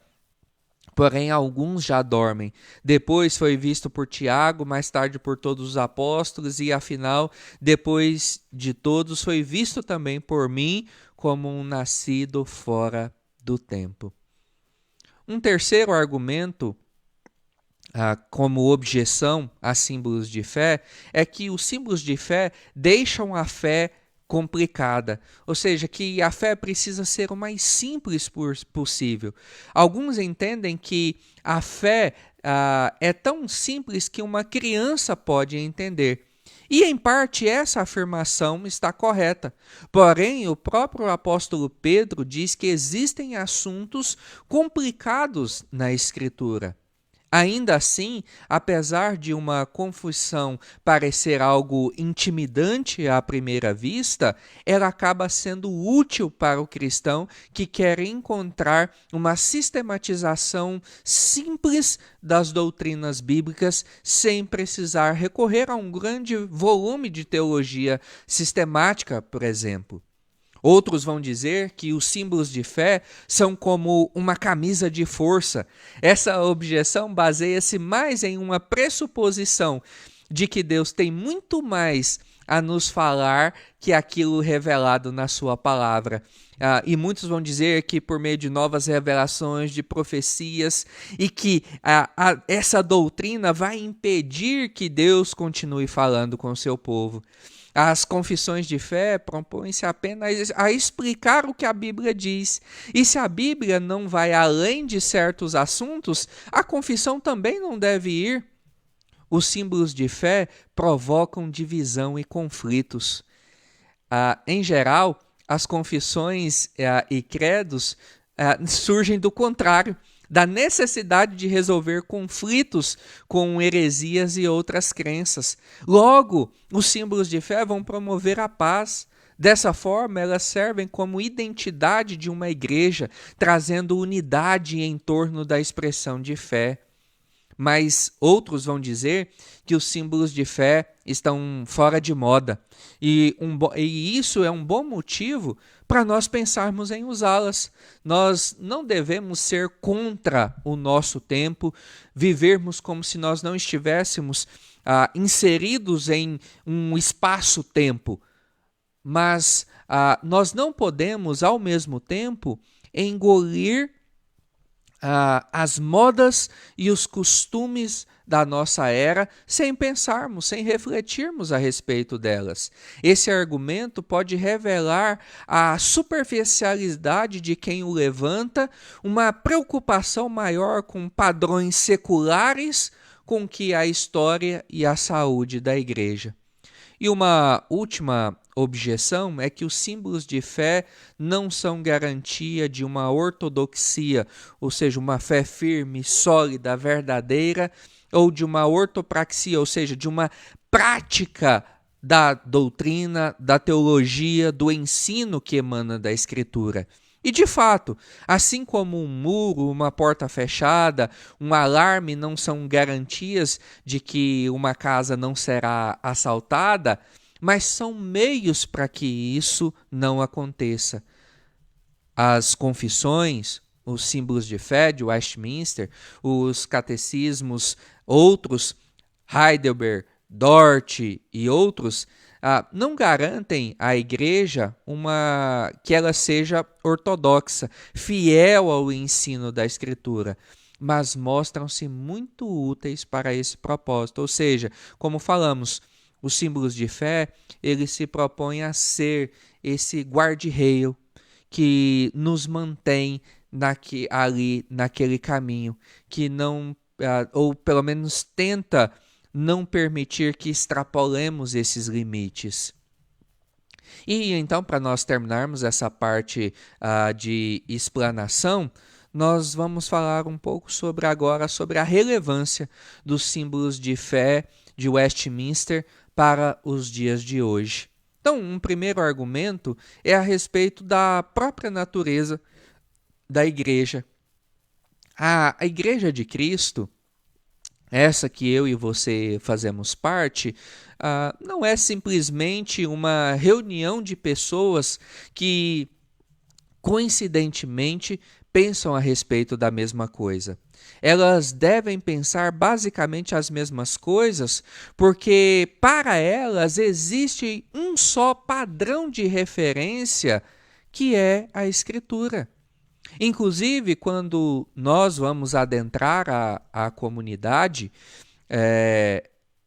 Porém, alguns já dormem. Depois foi visto por Tiago, mais tarde por todos os apóstolos, e afinal, depois de todos, foi visto também por mim, como um nascido fora do tempo. Um terceiro argumento, como objeção a símbolos de fé, é que os símbolos de fé deixam a fé complicada, ou seja, que a fé precisa ser o mais simples possível. Alguns entendem que a fé é tão simples que uma criança pode entender. E, em parte, essa afirmação está correta. Porém, o próprio apóstolo Pedro diz que existem assuntos complicados na Escritura. Ainda assim, apesar de uma confissão parecer algo intimidante à primeira vista, ela acaba sendo útil para o cristão que quer encontrar uma sistematização simples das doutrinas bíblicas sem precisar recorrer a um grande volume de teologia sistemática, por exemplo. Outros vão dizer que os símbolos de fé são como uma camisa de força. Essa objeção baseia-se mais em uma pressuposição de que Deus tem muito mais a nos falar que aquilo revelado na sua palavra. E muitos vão dizer que por meio de novas revelações, de profecias, e que essa doutrina vai impedir que Deus continue falando com o seu povo. As confissões de fé propõem-se apenas a explicar o que a Bíblia diz. E se a Bíblia não vai além de certos assuntos, a confissão também não deve ir. Os símbolos de fé provocam divisão e conflitos. Em geral, as confissões e credos surgem do contrário, da necessidade de resolver conflitos com heresias e outras crenças. Logo, os símbolos de fé vão promover a paz. Dessa forma, elas servem como identidade de uma igreja, trazendo unidade em torno da expressão de fé. Mas outros vão dizer que os símbolos de fé estão fora de moda. E isso é um bom motivo para nós pensarmos em usá-las. Nós não devemos ser contra o nosso tempo, vivermos como se nós não estivéssemos inseridos em um espaço-tempo. Mas nós não podemos, ao mesmo tempo, engolir as modas e os costumes da nossa era sem pensarmos, sem refletirmos a respeito delas. Esse argumento pode revelar a superficialidade de quem o levanta, uma preocupação maior com padrões seculares com que a história e a saúde da igreja. E uma última objeção é que os símbolos de fé não são garantia de uma ortodoxia, ou seja, uma fé firme, sólida, verdadeira, ou de uma ortopraxia, ou seja, de uma prática da doutrina, da teologia, do ensino que emana da Escritura. E, de fato, assim como um muro, uma porta fechada, um alarme não são garantias de que uma casa não será assaltada, mas são meios para que isso não aconteça. As confissões, os símbolos de fé de Westminster, os catecismos, outros, Heidelberg, Dort e outros, não garantem à igreja que ela seja ortodoxa, fiel ao ensino da Escritura, mas mostram-se muito úteis para esse propósito. Ou seja, como falamos, os símbolos de fé, eles se propõem a ser esse guarda-reio que nos mantém ali naquele caminho, que não, ou pelo menos tenta não permitir que extrapolemos esses limites. E então, para nós terminarmos essa parte de explanação, nós vamos falar um pouco agora sobre a relevância dos símbolos de fé de Westminster para os dias de hoje. Então, um primeiro argumento é a respeito da própria natureza da igreja. A Igreja de Cristo, essa que eu e você fazemos parte, não é simplesmente uma reunião de pessoas que, coincidentemente, pensam a respeito da mesma coisa. Elas devem pensar basicamente as mesmas coisas, porque para elas existe um só padrão de referência, que é a Escritura. Inclusive, quando nós vamos adentrar a comunidade,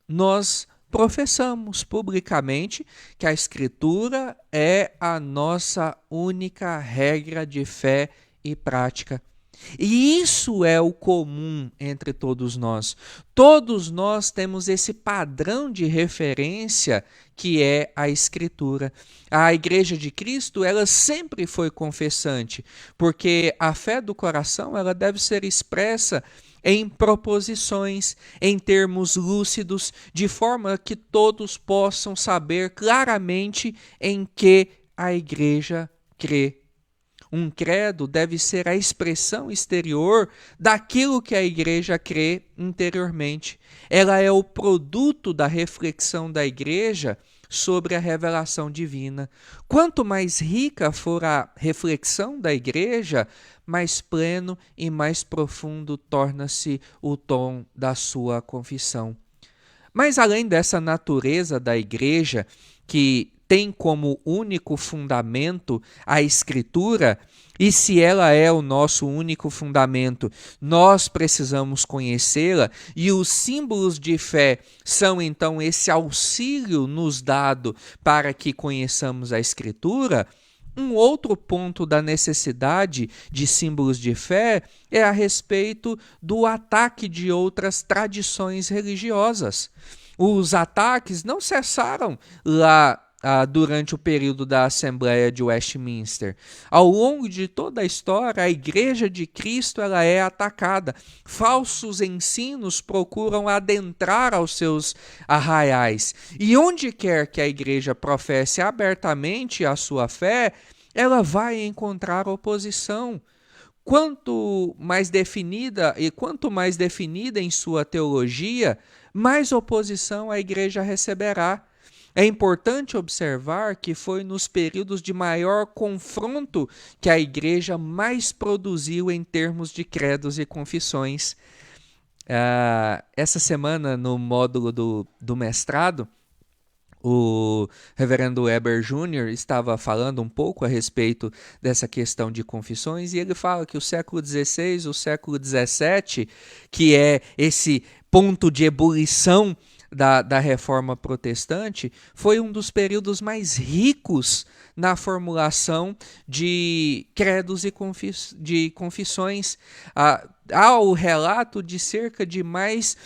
nós professamos publicamente que a Escritura é a nossa única regra de fé e prática. E isso é o comum entre todos nós. Todos nós temos esse padrão de referência que é a Escritura. A Igreja de Cristo, ela sempre foi confessante, porque a fé do coração, ela deve ser expressa em proposições, em termos lúcidos, de forma que todos possam saber claramente em que a Igreja crê. Um credo deve ser a expressão exterior daquilo que a igreja crê interiormente. Ela é o produto da reflexão da igreja sobre a revelação divina. Quanto mais rica for a reflexão da igreja, mais pleno e mais profundo torna-se o tom da sua confissão. Mas além dessa natureza da igreja, que tem como único fundamento a Escritura, e se ela é o nosso único fundamento, nós precisamos conhecê-la, e os símbolos de fé são então esse auxílio nos dado para que conheçamos a Escritura. Um outro ponto da necessidade de símbolos de fé é a respeito do ataque de outras tradições religiosas. Os ataques não cessaram lá durante o período da Assembleia de Westminster. Ao longo de toda a história, a Igreja de Cristo ela é atacada. Falsos ensinos procuram adentrar aos seus arraiais. E onde quer que a Igreja professe abertamente a sua fé, ela vai encontrar oposição. Quanto mais definida em sua teologia, mais oposição a Igreja receberá. É importante observar que foi nos períodos de maior confronto que a igreja mais produziu em termos de credos e confissões. Essa semana, no módulo do mestrado, o reverendo Eber Jr. estava falando um pouco a respeito dessa questão de confissões, e ele fala que o século XVI, o século XVII, que é esse ponto de ebulição da Reforma Protestante, foi um dos períodos mais ricos na formulação de credos e de confissões. Há o relato de cerca de mais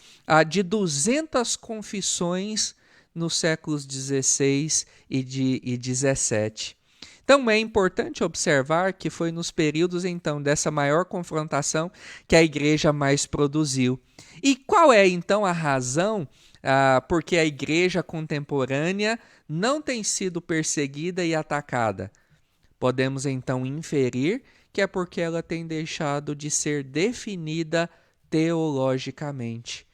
de 200 confissões nos séculos XVI e XVII. Então é importante observar que foi nos períodos então dessa maior confrontação que a igreja mais produziu. E qual é então a razão porque a igreja contemporânea não tem sido perseguida e atacada? Podemos então inferir que é porque ela tem deixado de ser definida teologicamente.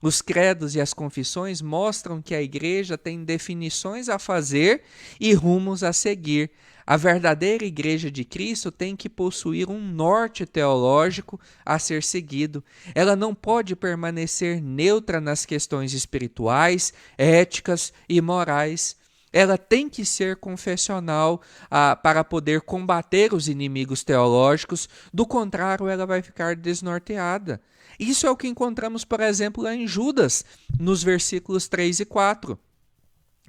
Os credos e as confissões mostram que a igreja tem definições a fazer e rumos a seguir. A verdadeira igreja de Cristo tem que possuir um norte teológico a ser seguido. Ela não pode permanecer neutra nas questões espirituais, éticas e morais. Ela tem que ser confessional para poder combater os inimigos teológicos, do contrário, ela vai ficar desnorteada. Isso é o que encontramos, por exemplo, lá em Judas, nos versículos 3 e 4.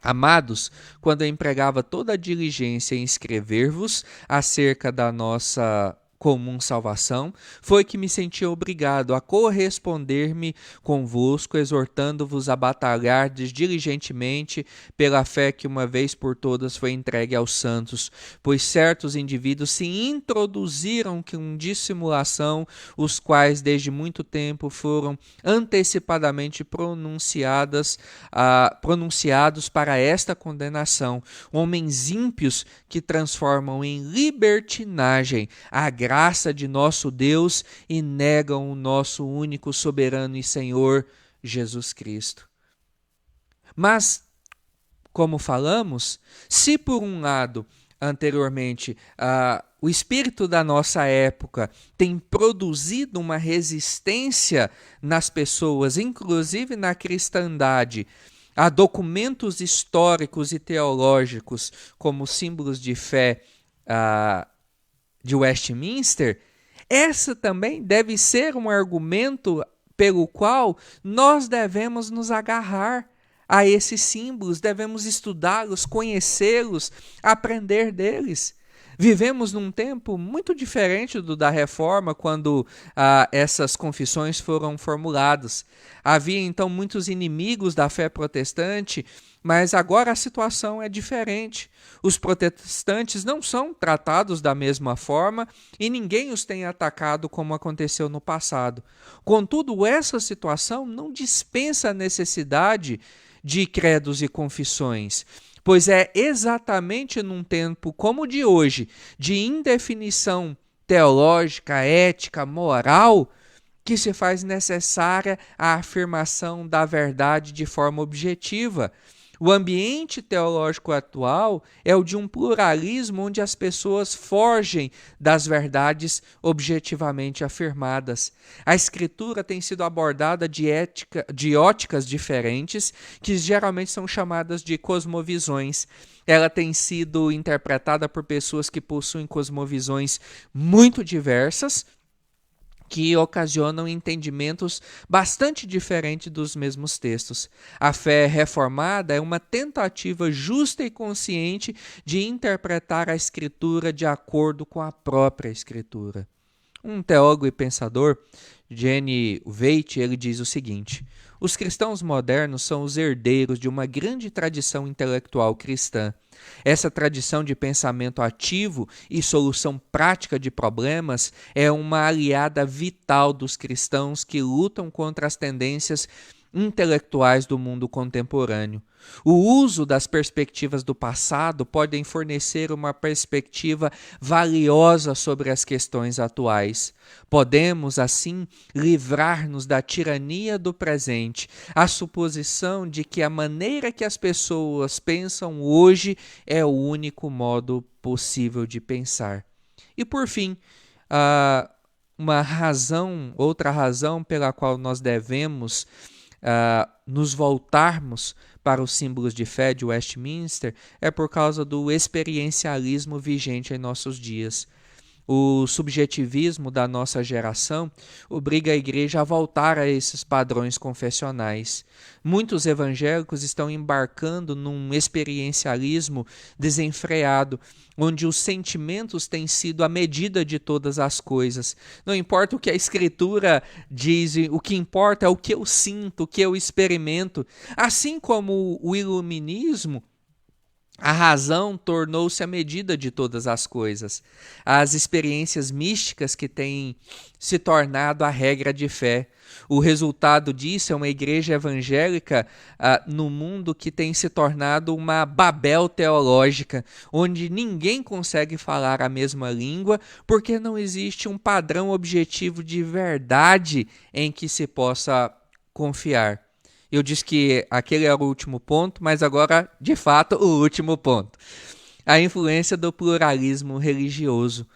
Amados, quando eu empregava toda a diligência em escrever-vos acerca da nossa comum salvação, foi que me senti obrigado a corresponder-me convosco, exortando-vos a batalhar diligentemente pela fé que uma vez por todas foi entregue aos santos, pois certos indivíduos se introduziram com dissimulação, os quais desde muito tempo foram antecipadamente pronunciados para esta condenação, homens ímpios que transformam em libertinagem a graça de nosso Deus e negam o nosso único soberano e Senhor Jesus Cristo. Mas, como falamos, se por um lado, anteriormente, o espírito da nossa época tem produzido uma resistência nas pessoas, inclusive na cristandade, a documentos históricos e teológicos como símbolos de fé de Westminster, essa também deve ser um argumento pelo qual nós devemos nos agarrar a esses símbolos, devemos estudá-los, conhecê-los, aprender deles. Vivemos num tempo muito diferente do da Reforma, quando essas confissões foram formuladas. Havia então muitos inimigos da fé protestante, mas agora a situação é diferente. Os protestantes não são tratados da mesma forma e ninguém os tem atacado como aconteceu no passado. Contudo, essa situação não dispensa a necessidade de credos e confissões, pois é exatamente num tempo como o de hoje, de indefinição teológica, ética, moral, que se faz necessária a afirmação da verdade de forma objetiva. O ambiente teológico atual é o de um pluralismo onde as pessoas fogem das verdades objetivamente afirmadas. A Escritura tem sido abordada de óticas diferentes, que geralmente são chamadas de cosmovisões. Ela tem sido interpretada por pessoas que possuem cosmovisões muito diversas, que ocasionam entendimentos bastante diferentes dos mesmos textos. A fé reformada é uma tentativa justa e consciente de interpretar a Escritura de acordo com a própria Escritura. Um teólogo e pensador, Jenny Veit, ele diz o seguinte: os cristãos modernos são os herdeiros de uma grande tradição intelectual cristã. Essa tradição de pensamento ativo e solução prática de problemas é uma aliada vital dos cristãos que lutam contra as tendências intelectuais do mundo contemporâneo. O uso das perspectivas do passado podem fornecer uma perspectiva valiosa sobre as questões atuais. Podemos, assim, livrar-nos da tirania do presente, a suposição de que a maneira que as pessoas pensam hoje é o único modo possível de pensar. E, por fim, outra razão pela qual nós devemos nos voltarmos para os símbolos de fé de Westminster é por causa do experiencialismo vigente em nossos dias. O subjetivismo da nossa geração obriga a igreja a voltar a esses padrões confessionais. Muitos evangélicos estão embarcando num experiencialismo desenfreado, onde os sentimentos têm sido a medida de todas as coisas. Não importa o que a Escritura diz, o que importa é o que eu sinto, o que eu experimento. Assim como o iluminismo, a razão tornou-se a medida de todas as coisas. As experiências místicas que têm se tornado a regra de fé. O resultado disso é uma igreja evangélica no mundo que tem se tornado uma Babel teológica, onde ninguém consegue falar a mesma língua, porque não existe um padrão objetivo de verdade em que se possa confiar. Eu disse que aquele era o último ponto, mas agora, de fato, o último ponto. A influência do pluralismo religioso.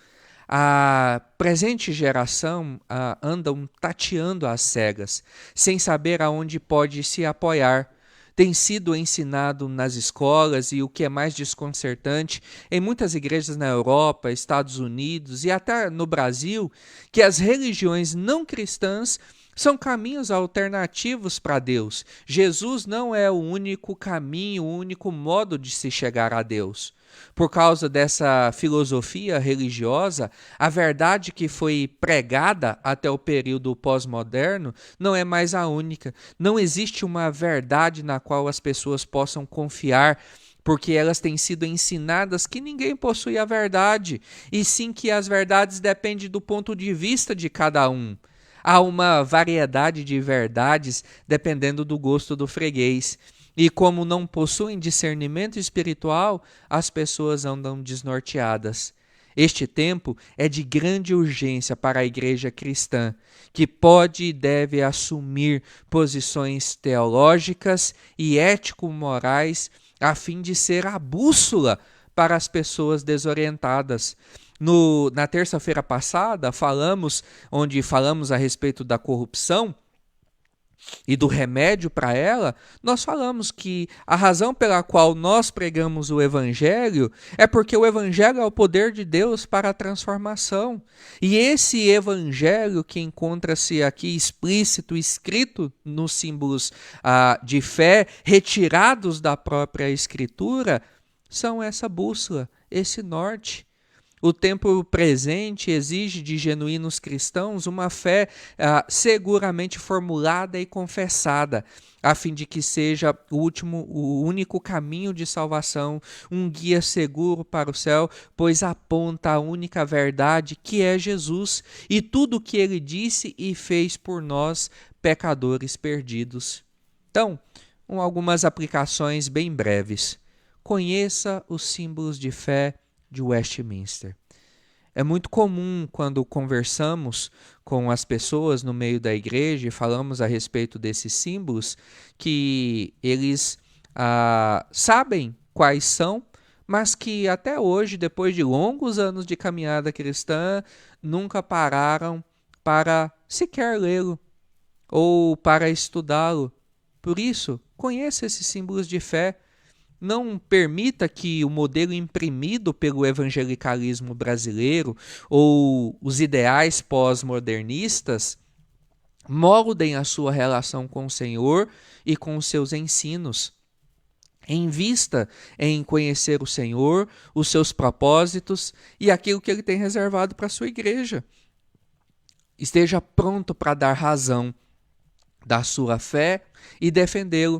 A presente geração andam tateando às cegas, sem saber aonde pode se apoiar. Tem sido ensinado nas escolas e, o que é mais desconcertante, em muitas igrejas na Europa, Estados Unidos e até no Brasil, que as religiões não cristãs São caminhos alternativos para Deus. Jesus não é o único caminho, o único modo de se chegar a Deus. Por causa dessa filosofia religiosa, a verdade que foi pregada até o período pós-moderno não é mais a única. Não existe uma verdade na qual as pessoas possam confiar, porque elas têm sido ensinadas que ninguém possui a verdade, e sim que as verdades dependem do ponto de vista de cada um. Há uma variedade de verdades dependendo do gosto do freguês. E como não possuem discernimento espiritual, as pessoas andam desnorteadas. Este tempo é de grande urgência para a igreja cristã, que pode e deve assumir posições teológicas e ético-morais a fim de ser a bússola para as pessoas desorientadas. Na terça-feira passada, onde falamos a respeito da corrupção e do remédio para ela, nós falamos que a razão pela qual nós pregamos o Evangelho é porque o Evangelho é o poder de Deus para a transformação. E esse Evangelho que encontra-se aqui explícito, escrito nos símbolos de fé, retirados da própria Escritura, são essa bússola, esse norte. O tempo presente exige de genuínos cristãos uma fé seguramente formulada e confessada, a fim de que seja o único caminho de salvação, um guia seguro para o céu, pois aponta a única verdade, que é Jesus, e tudo o que ele disse e fez por nós, pecadores perdidos. Então, algumas aplicações bem breves. Conheça os símbolos de fé de Westminster. É muito comum quando conversamos com as pessoas no meio da igreja e falamos a respeito desses símbolos, que eles sabem quais são, mas que até hoje, depois de longos anos de caminhada cristã, nunca pararam para sequer lê-lo ou para estudá-lo. Por isso, conheça esses símbolos de fé. Não permita que o modelo imprimido pelo evangelicalismo brasileiro ou os ideais pós-modernistas moldem a sua relação com o Senhor e com os seus ensinos. Invista em conhecer o Senhor, os seus propósitos e aquilo que Ele tem reservado para a sua igreja. Esteja pronto para dar razão da sua fé e defendê-la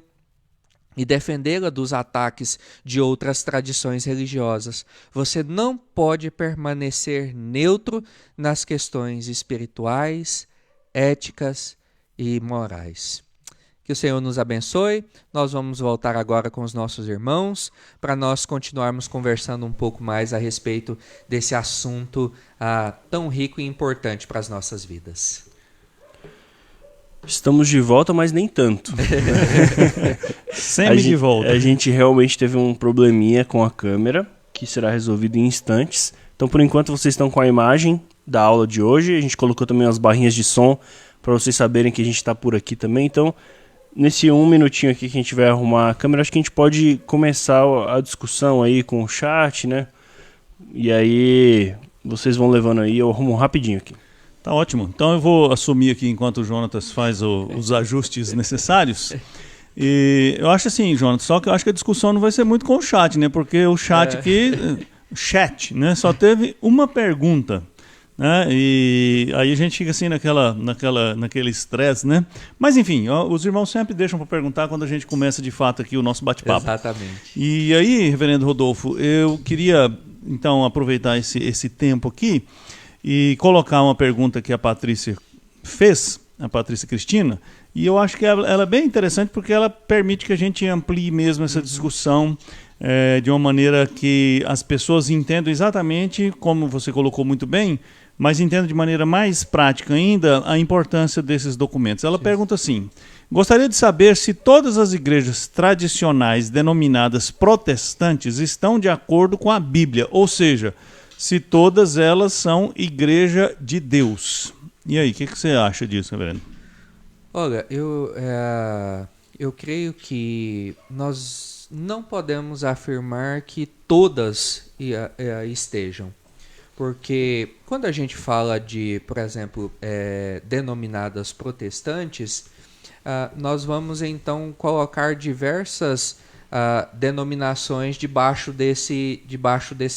dos ataques de outras tradições religiosas. Você não pode permanecer neutro nas questões espirituais, éticas e morais. Que o Senhor nos abençoe. Nós vamos voltar agora com os nossos irmãos para nós continuarmos conversando um pouco mais a respeito desse assunto tão rico e importante para as nossas vidas. Estamos de volta, mas nem tanto. Sempre de volta. A gente realmente teve um probleminha com a câmera, que será resolvido em instantes. Então, por enquanto, vocês estão com a imagem da aula de hoje. A gente colocou também as barrinhas de som para vocês saberem que a gente está por aqui também. Então, nesse 1 minutinho aqui que a gente vai arrumar a câmera, acho que a gente pode começar a discussão aí com o chat, né? E aí, vocês vão levando aí, eu arrumo rapidinho aqui. Tá ótimo. Então eu vou assumir aqui enquanto o Jonatas faz os ajustes necessários. E eu acho assim, Jonatas, só que eu acho que a discussão não vai ser muito com o chat, né? Porque o chat aqui, né? Só teve uma pergunta, né? E aí a gente fica assim naquele estresse, né? Mas enfim, os irmãos sempre deixam para perguntar quando a gente começa de fato aqui o nosso bate-papo. Exatamente. E aí, reverendo Rodolfo, eu queria então aproveitar esse tempo aqui e colocar uma pergunta que a Patrícia fez, a Patrícia Cristina, e eu acho que ela é bem interessante porque ela permite que a gente amplie mesmo essa discussão de uma maneira que as pessoas entendam exatamente, como você colocou muito bem, mas entendam de maneira mais prática ainda a importância desses documentos. Ela pergunta assim: gostaria de saber se todas as igrejas tradicionais denominadas protestantes estão de acordo com a Bíblia, ou seja, se todas elas são igreja de Deus. E aí, o que você acha disso, reverendo? Olha, eu creio que nós não podemos afirmar que todas estejam. porque quando a gente fala de, por exemplo, denominadas protestantes, nós vamos então colocar diversas denominações debaixo desse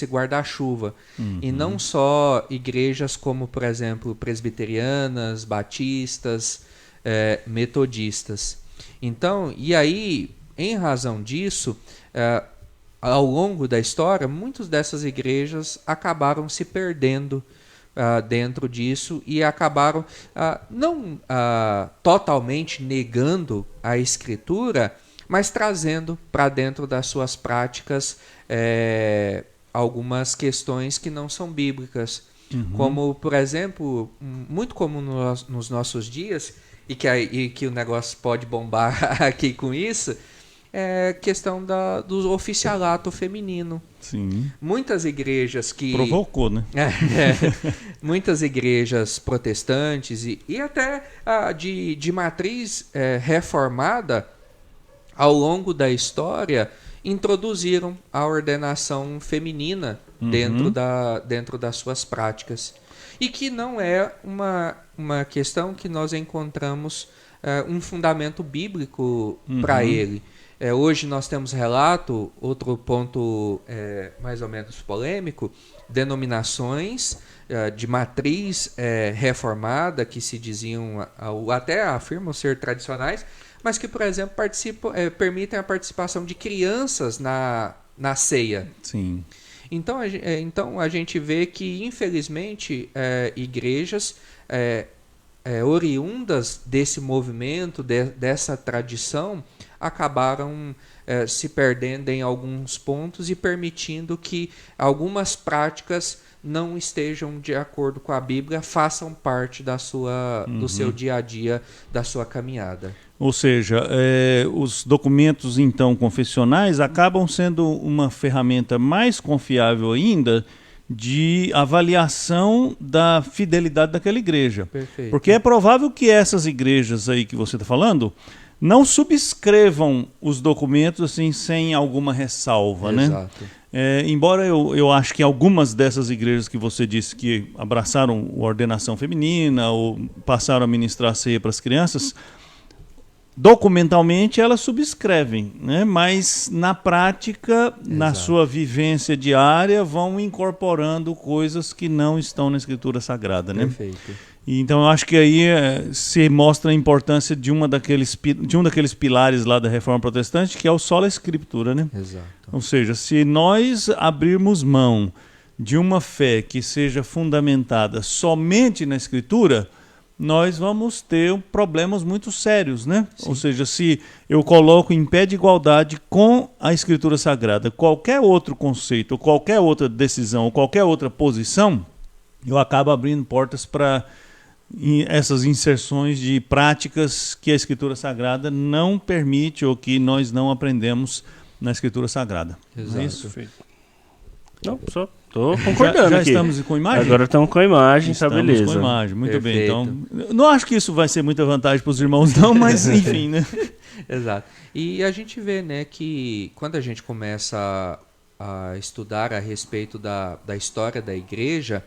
guarda-chuva. E não só igrejas como, por exemplo, presbiterianas, batistas, metodistas. Então, e aí, em razão disso, ao longo da história, muitas dessas igrejas acabaram se perdendo dentro disso e acabaram não totalmente negando a Escritura, mas trazendo para dentro das suas práticas algumas questões que não são bíblicas. Como, por exemplo, muito comum nos nossos dias, e que o negócio pode bombar aqui com isso, é questão do oficialato feminino. Sim. Muitas igrejas que... Provocou, né? Muitas igrejas protestantes e até de matriz reformada, ao longo da história, introduziram a ordenação feminina dentro das suas práticas. E que não é uma questão que nós encontramos um fundamento bíblico para ele. Hoje nós temos relato, outro ponto mais ou menos polêmico, denominações de matriz reformada que se diziam, até afirmam ser tradicionais, mas que, por exemplo, permitem a participação de crianças na ceia. Sim. Então a gente vê que, infelizmente, igrejas oriundas desse movimento, dessa tradição, acabaram se perdendo em alguns pontos e permitindo que algumas práticas não estejam de acordo com a Bíblia, façam parte do seu dia a dia, da sua caminhada. Ou seja, os documentos então confessionais acabam sendo uma ferramenta mais confiável ainda de avaliação da fidelidade daquela igreja. Perfeito. Porque é provável que essas igrejas aí que você está falando não subscrevam os documentos assim sem alguma ressalva, né? Exato. Embora eu acho que algumas dessas igrejas que você disse que abraçaram a ordenação feminina ou passaram a ministrar a ceia para as crianças, documentalmente elas subscrevem, né? Mas na prática, na sua vivência diária, vão incorporando coisas que não estão na Escritura Sagrada, né? Perfeito. Então eu acho que aí se mostra a importância de um daqueles pilares lá da Reforma Protestante, que é o sola Escritura, né? Exato. Ou seja, se nós abrirmos mão de uma fé que seja fundamentada somente na Escritura, nós vamos ter problemas muito sérios, né? Sim. Ou seja, se eu coloco em pé de igualdade com a Escritura Sagrada qualquer outro conceito, ou qualquer outra decisão, ou qualquer outra posição, eu acabo abrindo portas para essas inserções de práticas que a Escritura Sagrada não permite ou que nós não aprendemos na Escritura Sagrada. Exato. É isso? Perfeito. Não, só estou concordando já aqui. Estamos com imagem? Agora estamos com a imagem, tá beleza. Estamos com imagem, muito Perfeito. bem. Então, não acho que isso vai ser muita vantagem para os irmãos não, mas enfim, né? Exato. E a gente vê, né, que quando a gente começa a estudar a respeito da história da igreja,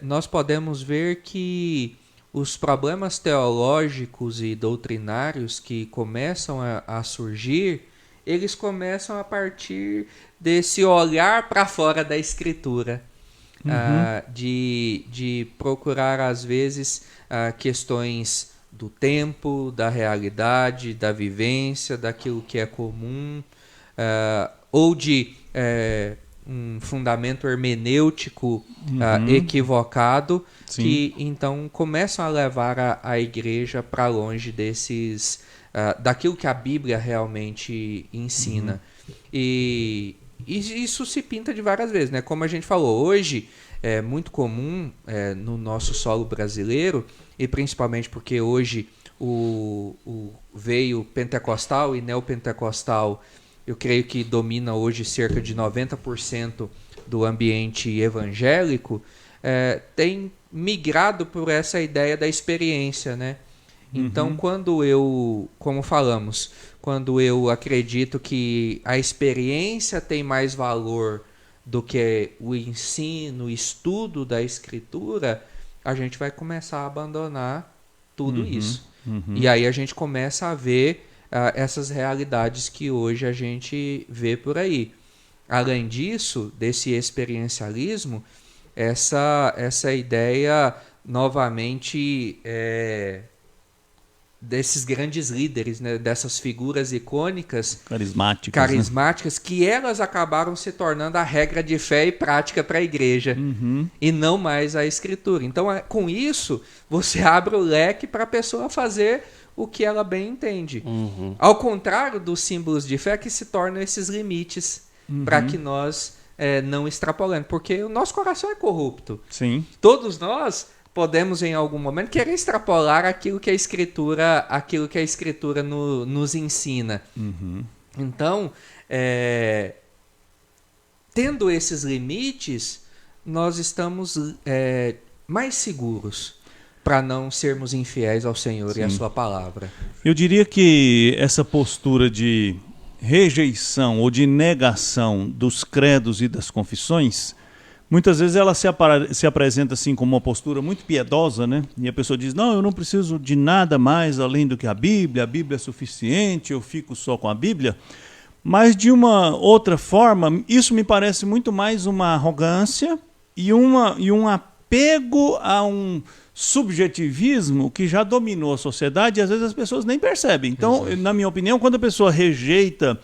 nós podemos ver que os problemas teológicos e doutrinários que começam a surgir, eles começam a partir desse olhar para fora da Escritura, de procurar, às vezes, questões do tempo, da realidade, da vivência, daquilo que é comum, ou de um fundamento hermenêutico equivocado, Sim. que então começam a levar a igreja para longe daquilo que a Bíblia realmente ensina. E isso se pinta de várias vezes, né? Como a gente falou, hoje é muito comum no nosso solo brasileiro, e principalmente porque hoje o veio pentecostal e neopentecostal, eu creio que domina hoje cerca de 90% do ambiente evangélico, tem migrado por essa ideia da experiência, né? Então, quando eu acredito que a experiência tem mais valor do que o ensino, o estudo da Escritura, a gente vai começar a abandonar tudo isso. E aí a gente começa a ver essas realidades que hoje a gente vê por aí. Além disso, desse experiencialismo, essa ideia novamente desses grandes líderes, né, dessas figuras icônicas, carismáticas, né? Que elas acabaram se tornando a regra de fé e prática para a igreja, e não mais a Escritura. Então, com isso, você abre o leque para a pessoa fazer o que ela bem entende. Ao contrário dos símbolos de fé, que se tornam esses limites para que nós não extrapolemos, porque o nosso coração é corrupto. Sim. Todos nós podemos em algum momento querer extrapolar aquilo que a Escritura nos ensina. Então, tendo esses limites, nós estamos mais seguros para não sermos infiéis ao Senhor e à sua palavra. Eu diria que essa postura de rejeição ou de negação dos credos e das confissões, muitas vezes ela se apresenta assim como uma postura muito piedosa, né? E a pessoa diz, não, eu não preciso de nada mais além do que a Bíblia é suficiente, eu fico só com a Bíblia. Mas de uma outra forma, isso me parece muito mais uma arrogância e um apego a um subjetivismo que já dominou a sociedade e às vezes as pessoas nem percebem. Então, na minha opinião, quando a pessoa rejeita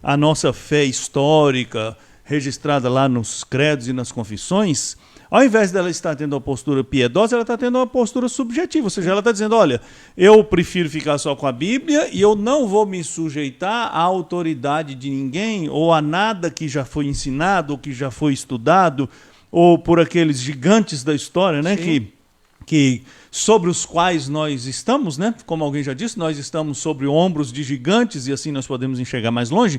a nossa fé histórica, registrada lá nos credos e nas confissões, ao invés dela estar tendo uma postura piedosa, ela está tendo uma postura subjetiva, ou seja, ela está dizendo, olha, eu prefiro ficar só com a Bíblia e eu não vou me sujeitar à autoridade de ninguém ou a nada que já foi ensinado ou que já foi estudado ou por aqueles gigantes da história, né, que sobre os quais nós estamos, né, como alguém já disse, nós estamos sobre ombros de gigantes e assim nós podemos enxergar mais longe.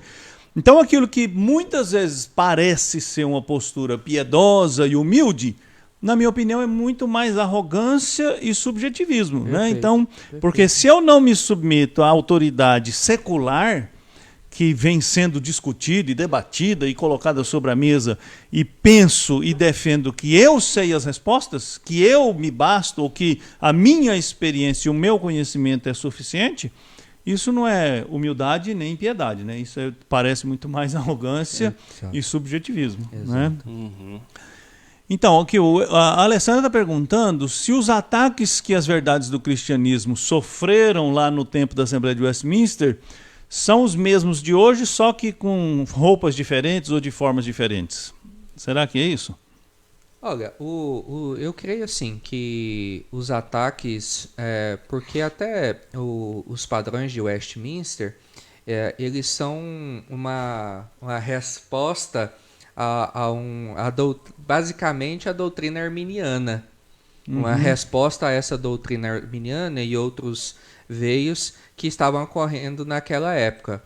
Então aquilo que muitas vezes parece ser uma postura piedosa e humilde, na minha opinião é muito mais arrogância e subjetivismo. Perfeito, né? Então, porque se eu não me submeto à autoridade secular, que vem sendo discutida e debatida e colocada sobre a mesa, e penso e defendo que eu sei as respostas, que eu me basto, ou que a minha experiência e o meu conhecimento é suficiente, isso não é humildade nem piedade, né? Isso parece muito mais arrogância e subjetivismo. Né? Então, aqui, a Alessandra está perguntando se os ataques que as verdades do cristianismo sofreram lá no tempo da Assembleia de Westminster são os mesmos de hoje, só que com roupas diferentes ou de formas diferentes. Será que é isso? Olha, eu creio assim que os ataques, porque até os padrões de Westminster, eles são uma resposta basicamente à doutrina arminiana. Uma resposta a essa doutrina arminiana e outros veios que estavam ocorrendo naquela época.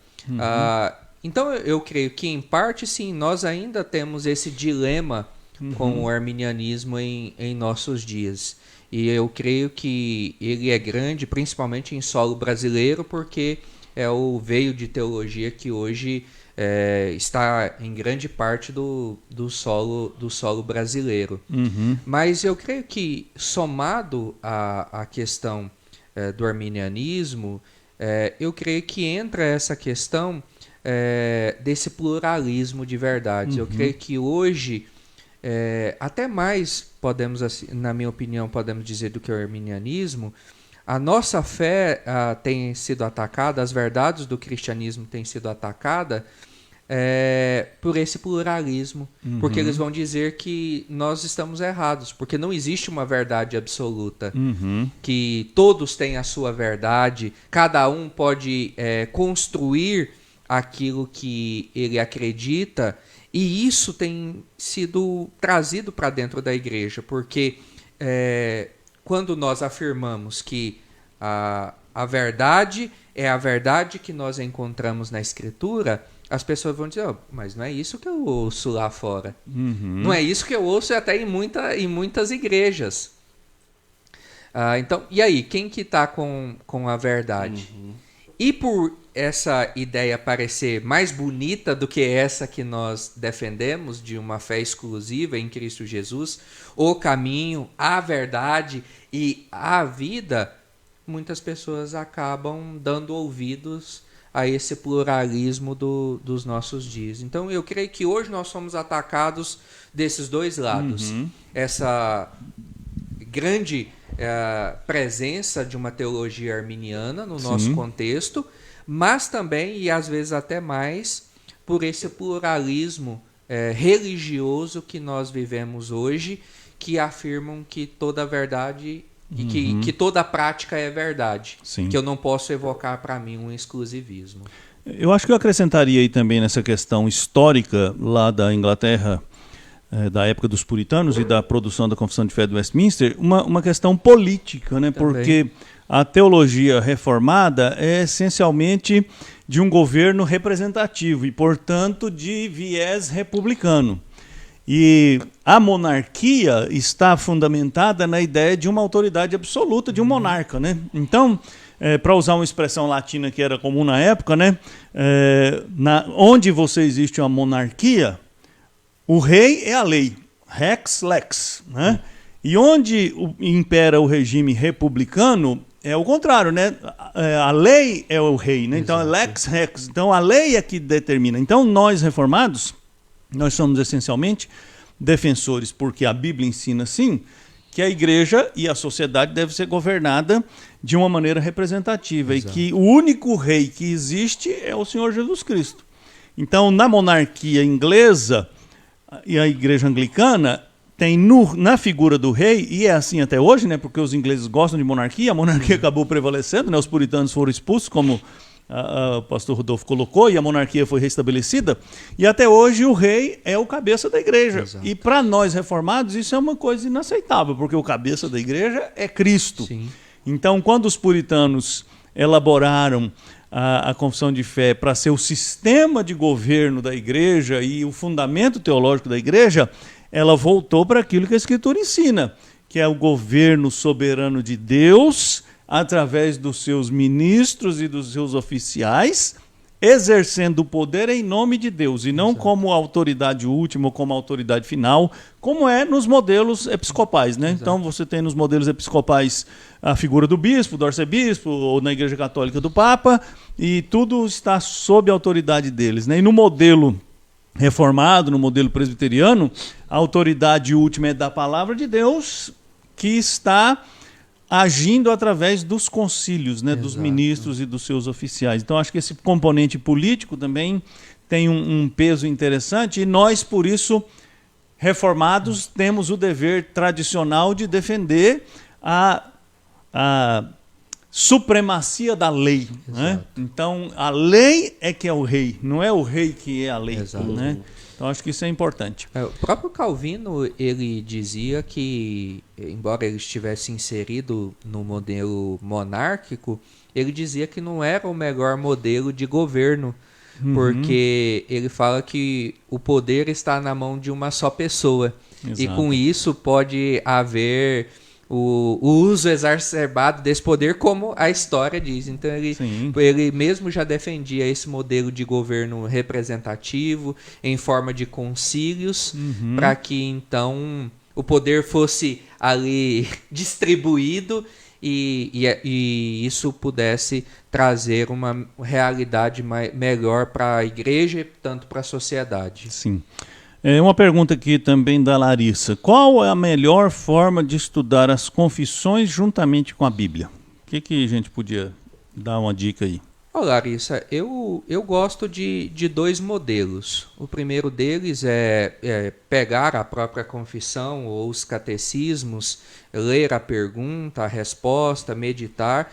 Então eu creio que em parte sim, nós ainda temos esse dilema com o arminianismo em nossos dias. E eu creio que ele é grande, principalmente em solo brasileiro, porque é o veio de teologia que hoje está em grande parte do solo brasileiro. Mas eu creio que, somado à questão do arminianismo, eu creio que entra essa questão desse pluralismo de verdades. Eu creio que hoje, até mais, na minha opinião, podemos dizer do que o arminianismo, a nossa fé tem sido atacada, as verdades do cristianismo têm sido atacadas por esse pluralismo, porque eles vão dizer que nós estamos errados, porque não existe uma verdade absoluta, que todos têm a sua verdade, cada um pode construir aquilo que ele acredita, e isso tem sido trazido para dentro da igreja, porque quando nós afirmamos que a verdade é a verdade que nós encontramos na Escritura, as pessoas vão dizer, mas não é isso que eu ouço lá fora. Não é isso que eu ouço até em muitas igrejas. Então, e aí, quem que está com a verdade? e por essa ideia parecer mais bonita do que essa que nós defendemos, de uma fé exclusiva em Cristo Jesus, o caminho, a verdade e a vida, muitas pessoas acabam dando ouvidos a esse pluralismo dos nossos dias. Então eu creio que hoje nós somos atacados desses dois lados. Essa grande presença de uma teologia arminiana no nosso contexto, mas também, e às vezes até mais, por esse pluralismo religioso que nós vivemos hoje, que afirmam que toda a verdade e que toda a prática é verdade. Sim. Que eu não posso evocar para mim um exclusivismo. Eu acho que eu acrescentaria aí também nessa questão histórica lá da Inglaterra, da época dos puritanos e da produção da Confissão de Fé de Westminster, uma questão política, né? Também. Porque a teologia reformada é essencialmente de um governo representativo e, portanto, de viés republicano. E a monarquia está fundamentada na ideia de uma autoridade absoluta, de um monarca, né? Então, para usar uma expressão latina que era comum na época, né? Onde você existe uma monarquia, o rei é a lei, rex lex, né? E onde impera o regime republicano é o contrário, né? A lei é o rei, né? Então, lex rex. Então, a lei é que determina. Então, nós reformados, nós somos essencialmente defensores, porque a Bíblia ensina, sim, que a igreja e a sociedade devem ser governada de uma maneira representativa. Exato. E que o único rei que existe é o Senhor Jesus Cristo. Então, na monarquia inglesa e a igreja anglicana, tem na figura do rei, e é assim até hoje, né, porque os ingleses gostam de monarquia, a monarquia acabou prevalecendo, né, os puritanos foram expulsos, como o pastor Rodolfo colocou, e a monarquia foi restabelecida, e até hoje o rei é o cabeça da igreja. Exato. E para nós reformados isso é uma coisa inaceitável, porque o cabeça da igreja é Cristo. Sim. Então, quando os puritanos elaboraram a confissão de fé para ser o sistema de governo da igreja e o fundamento teológico da igreja, ela voltou para aquilo que a Escritura ensina, que é o governo soberano de Deus, através dos seus ministros e dos seus oficiais, exercendo o poder em nome de Deus, e não como autoridade última ou como autoridade final, como é nos modelos episcopais, né? Então você tem nos modelos episcopais a figura do bispo, do arcebispo, ou na Igreja Católica do Papa, e tudo está sob a autoridade deles, né? E no modelo reformado, no modelo presbiteriano, a autoridade última é da palavra de Deus, que está agindo através dos concílios, né, dos ministros e dos seus oficiais. Então, acho que esse componente político também tem um peso interessante, e nós, por isso, reformados, temos o dever tradicional de defender a supremacia da lei. Né? Então, a lei é que é o rei, não é o rei que é a lei. Né? Então, acho que isso é importante. O próprio Calvino, ele dizia que, embora ele estivesse inserido no modelo monárquico, ele dizia que não era o melhor modelo de governo, porque ele fala que o poder está na mão de uma só pessoa. Exato. E com isso pode haver o uso exacerbado desse poder, como a história diz. Então ele mesmo já defendia esse modelo de governo representativo em forma de concílios, para que então o poder fosse ali distribuído e isso pudesse trazer uma realidade melhor para a igreja e tanto para a sociedade. Sim. Uma pergunta aqui também da Larissa. Qual é a melhor forma de estudar as confissões juntamente com a Bíblia? O que a gente podia dar uma dica aí? Larissa, eu gosto de dois modelos. O primeiro deles é pegar a própria confissão ou os catecismos, ler a pergunta, a resposta, meditar.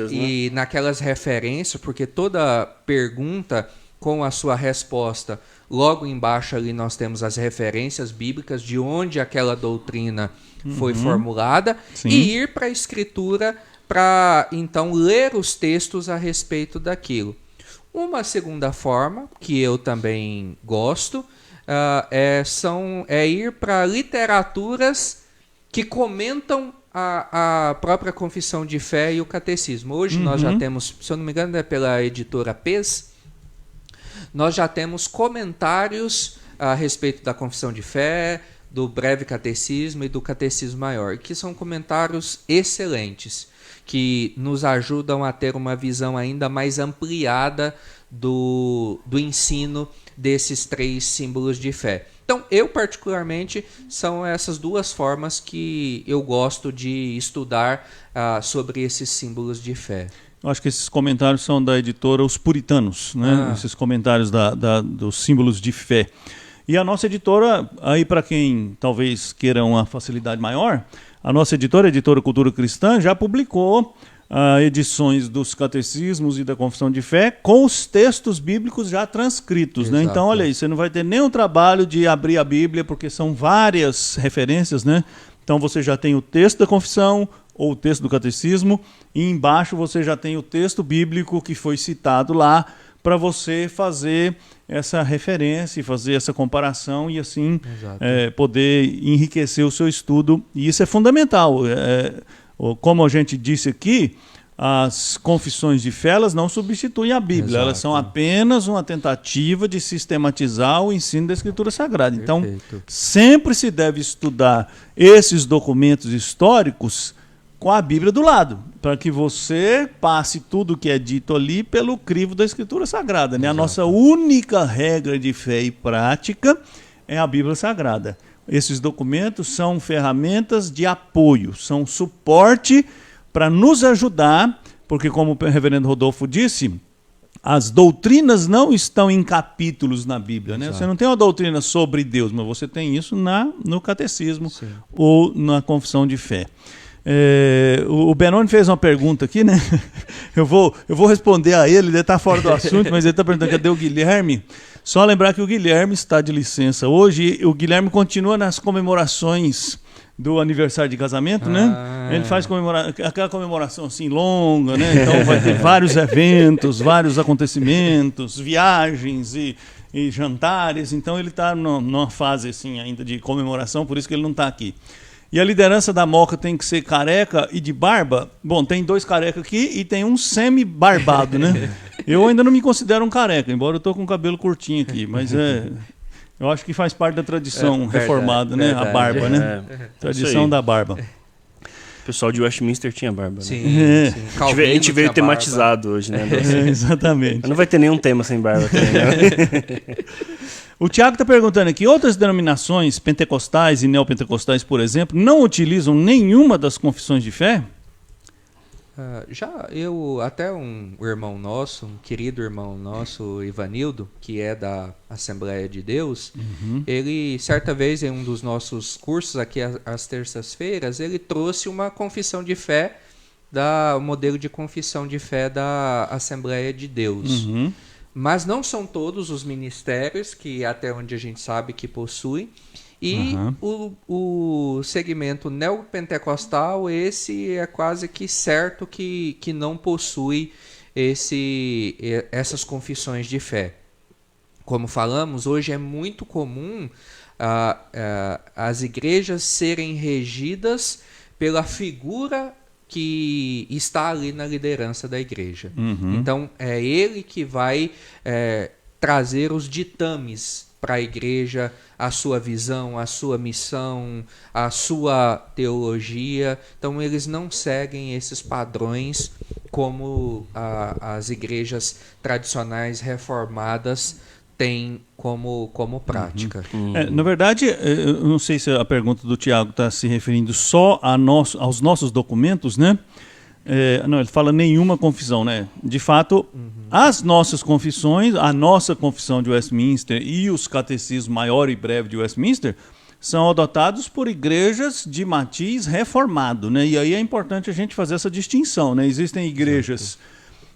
E naquelas referências, porque toda pergunta com a sua resposta, logo embaixo ali nós temos as referências bíblicas de onde aquela doutrina foi formulada. Sim. E ir para a Escritura para então ler os textos a respeito daquilo. Uma segunda forma, que eu também gosto, é ir para literaturas que comentam a própria confissão de fé e o catecismo. Hoje nós já temos, se eu não me engano, é pela editora PES, nós já temos comentários a respeito da confissão de fé, do breve catecismo e do catecismo maior, que são comentários excelentes, que nos ajudam a ter uma visão ainda mais ampliada do ensino desses 3 símbolos de fé. Então, eu particularmente, são essas 2 formas que eu gosto de estudar sobre esses símbolos de fé. Eu acho que esses comentários são da editora Os Puritanos, né? Esses comentários dos símbolos de fé. E a nossa editora, aí para quem talvez queira uma facilidade maior, a nossa editora, a Editora Cultura Cristã, já publicou edições dos catecismos e da confissão de fé com os textos bíblicos já transcritos, né? Então, olha aí, você não vai ter nenhum trabalho de abrir a Bíblia, porque são várias referências, né? Então você já tem o texto da confissão ou o texto do catecismo, e embaixo você já tem o texto bíblico que foi citado lá, para você fazer essa referência e fazer essa comparação e assim poder enriquecer o seu estudo. E isso é fundamental. Como a gente disse aqui, as confissões de fé elas não substituem a Bíblia. Exato. Elas são apenas uma tentativa de sistematizar o ensino da Escritura Sagrada. Então, sempre se deve estudar esses documentos históricos com a Bíblia do lado, para que você passe tudo o que é dito ali pelo crivo da Escritura Sagrada, né? A nossa única regra de fé e prática é a Bíblia Sagrada. Esses documentos são ferramentas de apoio, são suporte para nos ajudar, porque como o reverendo Rodolfo disse, as doutrinas não estão em capítulos na Bíblia, né? Você não tem uma doutrina sobre Deus, mas você tem isso no catecismo ou na confissão de fé. O Benoni fez uma pergunta aqui, né? Eu vou responder a ele está fora do assunto, mas ele está perguntando cadê o Guilherme. Só lembrar que o Guilherme está de licença hoje. O Guilherme continua nas comemorações do aniversário de casamento, né? Ele faz aquela comemoração assim longa, né? Então vai ter vários eventos, vários acontecimentos, viagens e jantares. Então ele está numa fase assim ainda de comemoração, por isso que ele não está aqui. E a liderança da Moca tem que ser careca e de barba? Bom, tem 2 carecas aqui e tem um semi-barbado, né? Eu ainda não me considero um careca, embora eu estou com o cabelo curtinho aqui, mas eu acho que faz parte da tradição reformada, né? A barba, né? Tradição da barba. O pessoal de Westminster tinha barba, né? Sim. A gente veio tematizado hoje, né? Exatamente. Não vai ter nenhum tema sem barba também, né? O Tiago está perguntando aqui, outras denominações pentecostais e neopentecostais, por exemplo, não utilizam nenhuma das confissões de fé? Até um irmão nosso, um querido irmão nosso, Ivanildo, que é da Assembleia de Deus, ele, certa vez, em um dos nossos cursos aqui às terças-feiras, ele trouxe uma confissão de fé, o modelo de confissão de fé da Assembleia de Deus. Mas não são todos os ministérios que, até onde a gente sabe, que possuem. E o segmento neopentecostal, esse é quase que certo que não possui essas confissões de fé. Como falamos, hoje é muito comum as igrejas serem regidas pela figura que está ali na liderança da igreja. Então, é ele que vai trazer os ditames para a igreja, a sua visão, a sua missão, a sua teologia. Então, eles não seguem esses padrões como as igrejas tradicionais reformadas têm como prática. Na verdade, eu não sei se a pergunta do Tiago está se referindo só aos nossos documentos, né? Não, ele fala nenhuma confissão, né? De fato, as nossas confissões, a nossa confissão de Westminster e os catecismos maior e breve de Westminster são adotados por igrejas de matiz reformado, né? E aí é importante a gente fazer essa distinção, né? Existem igrejas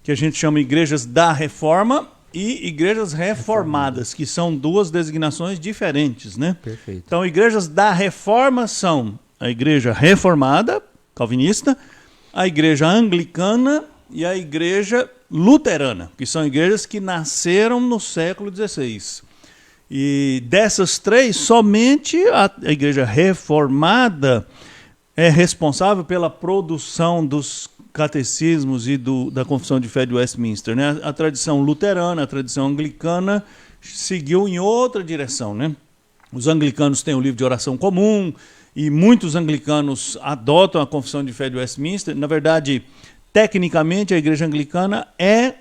que a gente chama igrejas da reforma e igrejas reformadas, que são 2 designações diferentes, né? Perfeito. Então, igrejas da reforma são a igreja reformada, calvinista, a igreja anglicana e a igreja luterana, que são igrejas que nasceram no século XVI. E dessas 3, somente a igreja reformada é responsável pela produção dos catecismos e da Confissão de Fé de Westminster, né? A tradição luterana, a tradição anglicana seguiu em outra direção, né? Os anglicanos têm o livro de oração comum e muitos anglicanos adotam a Confissão de Fé de Westminster. Na verdade, tecnicamente, a Igreja Anglicana é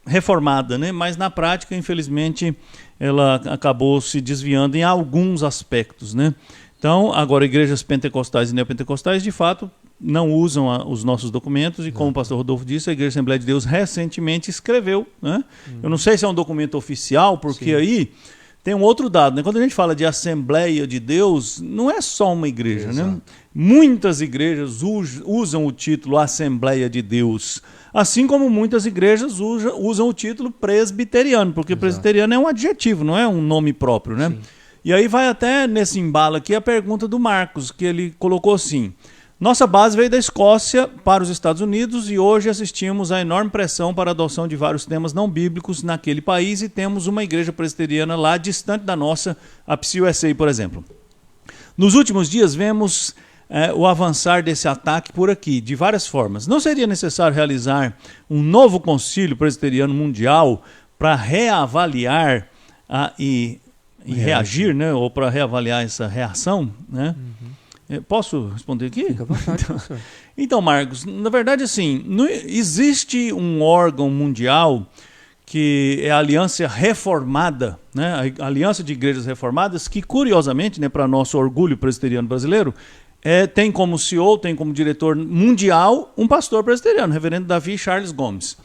reformada, né? Mas na prática, infelizmente, ela acabou se desviando em alguns aspectos, né? Então, agora, igrejas pentecostais e neopentecostais, de fato, não usam os nossos documentos, e como o pastor Rodolfo disse, a Igreja Assembleia de Deus recentemente escreveu, né? Eu não sei se é um documento oficial, porque Sim. aí tem um outro dado, né? Quando a gente fala de Assembleia de Deus, não é só uma igreja, Exato. Né? Muitas igrejas usam o título Assembleia de Deus, assim como muitas igrejas usam o título presbiteriano, porque Exato. Presbiteriano é um adjetivo, não é um nome próprio, né? Sim. E aí vai até nesse embalo aqui a pergunta do Marcos, que ele colocou assim: nossa base veio da Escócia para os Estados Unidos e hoje assistimos à enorme pressão para a adoção de vários temas não bíblicos naquele país e temos uma igreja presbiteriana lá distante da nossa, a PCUSA, por exemplo. Nos últimos dias vemos o avançar desse ataque por aqui, de várias formas. Não seria necessário realizar um novo concílio presbiteriano mundial para reavaliar e reagir, né? Ou para reavaliar essa reação, né? Posso responder aqui? Fica à vontade, professor. Então, Marcos, na verdade, assim, não existe um órgão mundial que é a Aliança Reformada, né? A Aliança de Igrejas Reformadas, que, curiosamente, né, para nosso orgulho presbiteriano brasileiro, tem como CEO, tem como diretor mundial um pastor presbiteriano, reverendo Davi Charles Gomes.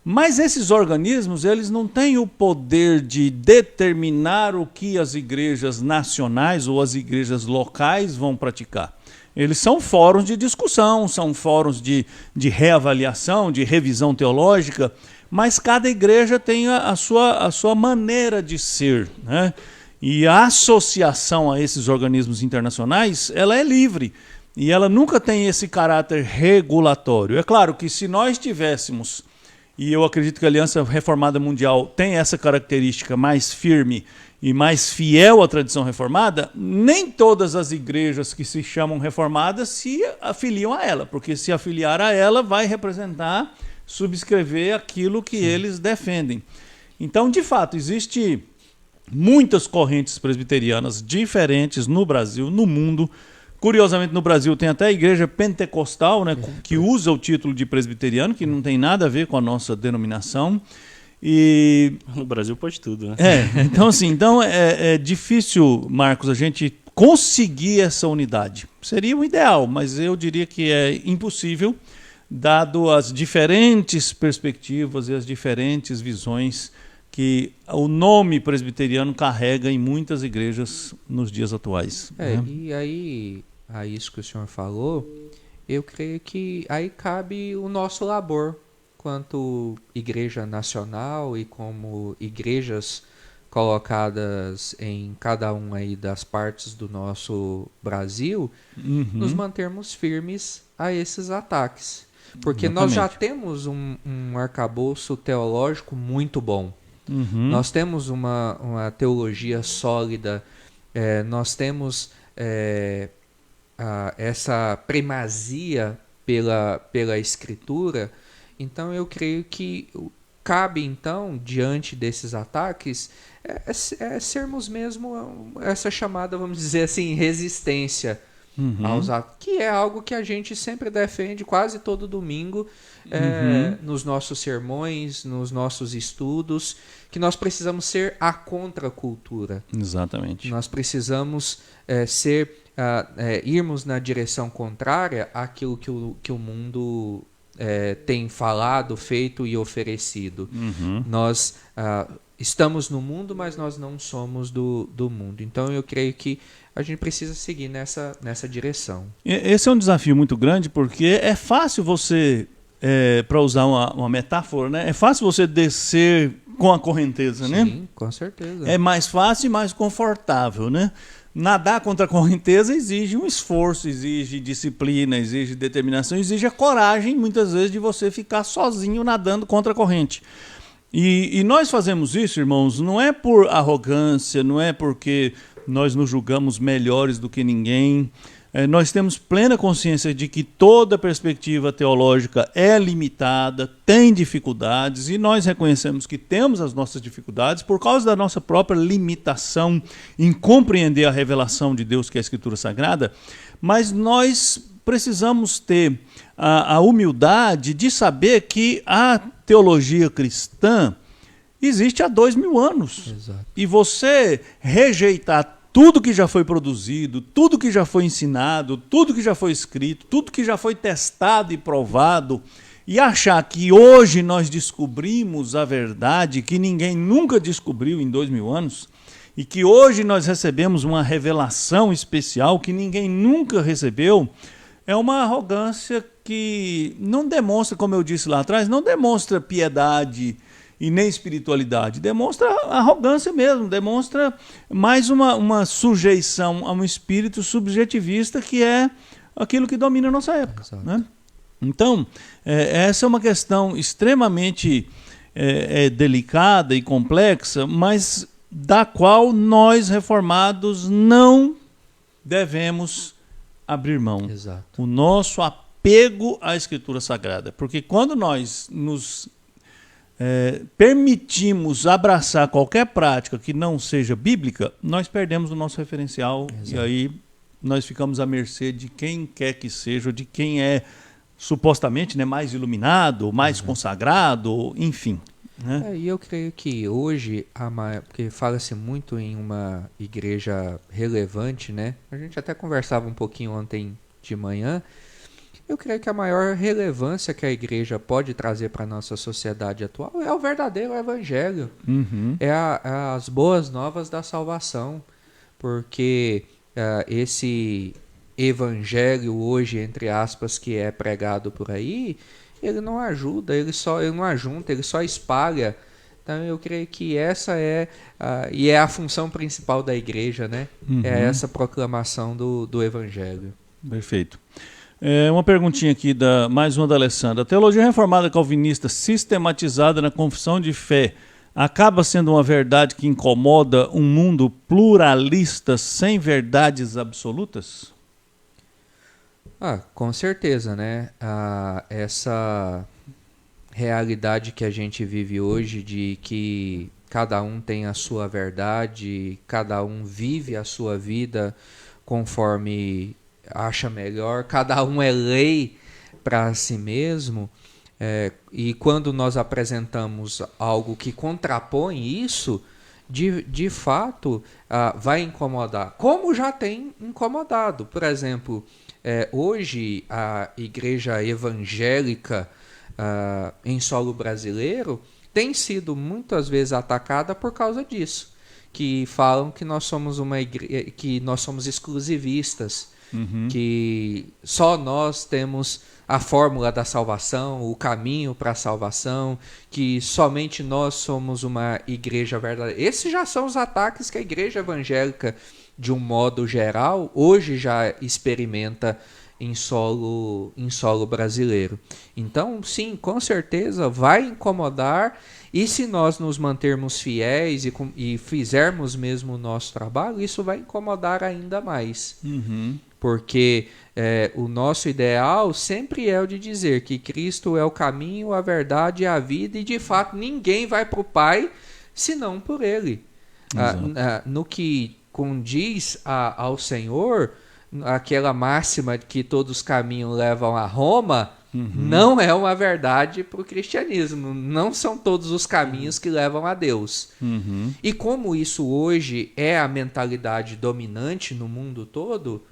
Mas esses organismos, eles não têm o poder de determinar o que as igrejas nacionais ou as igrejas locais vão praticar. Eles são fóruns de discussão, são fóruns de reavaliação, de revisão teológica, mas cada igreja tem a sua maneira de ser, né? E a associação a esses organismos internacionais, ela é livre. E ela nunca tem esse caráter regulatório. É claro que se nós tivéssemos... E eu acredito que a Aliança Reformada Mundial tem essa característica mais firme e mais fiel à tradição reformada, nem todas as igrejas que se chamam reformadas se afiliam a ela, porque se afiliar a ela vai representar, subscrever aquilo que Sim. eles defendem. Então, de fato, existe muitas correntes presbiterianas diferentes no Brasil, no mundo. Curiosamente, no Brasil tem até a igreja pentecostal, né, que usa o título de presbiteriano, que não tem nada a ver com a nossa denominação. E no Brasil pode tudo, né? Então assim, é difícil, Marcos, a gente conseguir essa unidade. Seria o ideal, mas eu diria que é impossível, dado as diferentes perspectivas e as diferentes visões que o nome presbiteriano carrega em muitas igrejas nos dias atuais. Né? E aí, a isso que o senhor falou, eu creio que aí cabe o nosso labor, quanto igreja nacional e como igrejas colocadas em cada uma aí das partes do nosso Brasil, nos mantermos firmes a esses ataques. Porque Exatamente. Nós já temos um arcabouço teológico muito bom. Nós temos uma teologia sólida, nós temos essa primazia pela Escritura. Então eu creio que cabe, então, diante desses ataques, sermos mesmo essa chamada, vamos dizer assim, resistência aos ataques, que é algo que a gente sempre defende quase todo domingo, nos nossos sermões, nos nossos estudos, que nós precisamos ser a contracultura. Exatamente. Nós precisamos irmos na direção contrária àquilo que o mundo tem falado, feito e oferecido. Nós estamos no mundo, mas nós não somos do mundo. Então eu creio que a gente precisa seguir nessa direção. Esse é um desafio muito grande, porque é fácil você, para usar uma metáfora, né? É fácil você descer com a correnteza, né? Sim, com certeza. É mais fácil e mais confortável, né? Nadar contra a correnteza exige um esforço, exige disciplina, exige determinação, exige a coragem, muitas vezes, de você ficar sozinho nadando contra a corrente. E nós fazemos isso, irmãos, não é por arrogância, não é porque nós nos julgamos melhores do que ninguém. Nós temos plena consciência de que toda perspectiva teológica é limitada, tem dificuldades, e nós reconhecemos que temos as nossas dificuldades por causa da nossa própria limitação em compreender a revelação de Deus, que é a Escritura Sagrada, mas nós precisamos ter a humildade de saber que a teologia cristã existe há 2000 anos. Exato. E você rejeitar tudo que já foi produzido, tudo que já foi ensinado, tudo que já foi escrito, tudo que já foi testado e provado, e achar que hoje nós descobrimos a verdade que ninguém nunca descobriu em 2000 anos, e que hoje nós recebemos uma revelação especial que ninguém nunca recebeu, é uma arrogância que não demonstra, como eu disse lá atrás, não demonstra piedade e nem espiritualidade, demonstra arrogância mesmo, demonstra mais uma sujeição a um espírito subjetivista, que é aquilo que domina a nossa época, né? Então, essa é uma questão extremamente delicada e complexa, mas da qual nós, reformados, não devemos abrir mão. Exato. O nosso apego à Escritura Sagrada. Porque quando nós nos permitimos abraçar qualquer prática que não seja bíblica, nós perdemos o nosso referencial. Exato. E aí nós ficamos à mercê de quem quer que seja, de quem é supostamente, né, mais iluminado, mais consagrado, enfim. Né? E eu creio que hoje, porque fala-se muito em uma igreja relevante, né? A gente até conversava um pouquinho ontem de manhã. Eu creio que a maior relevância que a igreja pode trazer para a nossa sociedade atual é o verdadeiro evangelho. Uhum. É as boas novas da salvação. Porque esse evangelho hoje, entre aspas, que é pregado por aí, ele não ajuda, ele não ajunta, ele só espalha. Então eu creio que essa é a função principal da igreja, né? Uhum. É essa proclamação do evangelho. Perfeito. Uma perguntinha aqui, mais uma da Alessandra. A teologia reformada calvinista sistematizada na confissão de fé acaba sendo uma verdade que incomoda um mundo pluralista sem verdades absolutas? Com certeza, né? Essa realidade que a gente vive hoje, de que cada um tem a sua verdade, cada um vive a sua vida conforme acha melhor, cada um é lei para si mesmo, e quando nós apresentamos algo que contrapõe isso, de fato vai incomodar, como já tem incomodado. Por exemplo, hoje a igreja evangélica em solo brasileiro tem sido muitas vezes atacada por causa disso, que falam que nós somos que nós somos exclusivistas, que só nós temos a fórmula da salvação, o caminho para a salvação, que somente nós somos uma igreja verdadeira. Esses já são os ataques que a igreja evangélica, de um modo geral, hoje já experimenta em solo brasileiro. Então, sim, com certeza vai incomodar, e se nós nos mantermos fiéis e fizermos mesmo o nosso trabalho, isso vai incomodar ainda mais. Porque o nosso ideal sempre é o de dizer que Cristo é o caminho, a verdade e a vida, e de fato ninguém vai para o Pai senão por Ele. No que condiz ao Senhor, aquela máxima de que todos os caminhos levam a Roma, não é uma verdade para o cristianismo. Não são todos os caminhos que levam a Deus. E como isso hoje é a mentalidade dominante no mundo todo,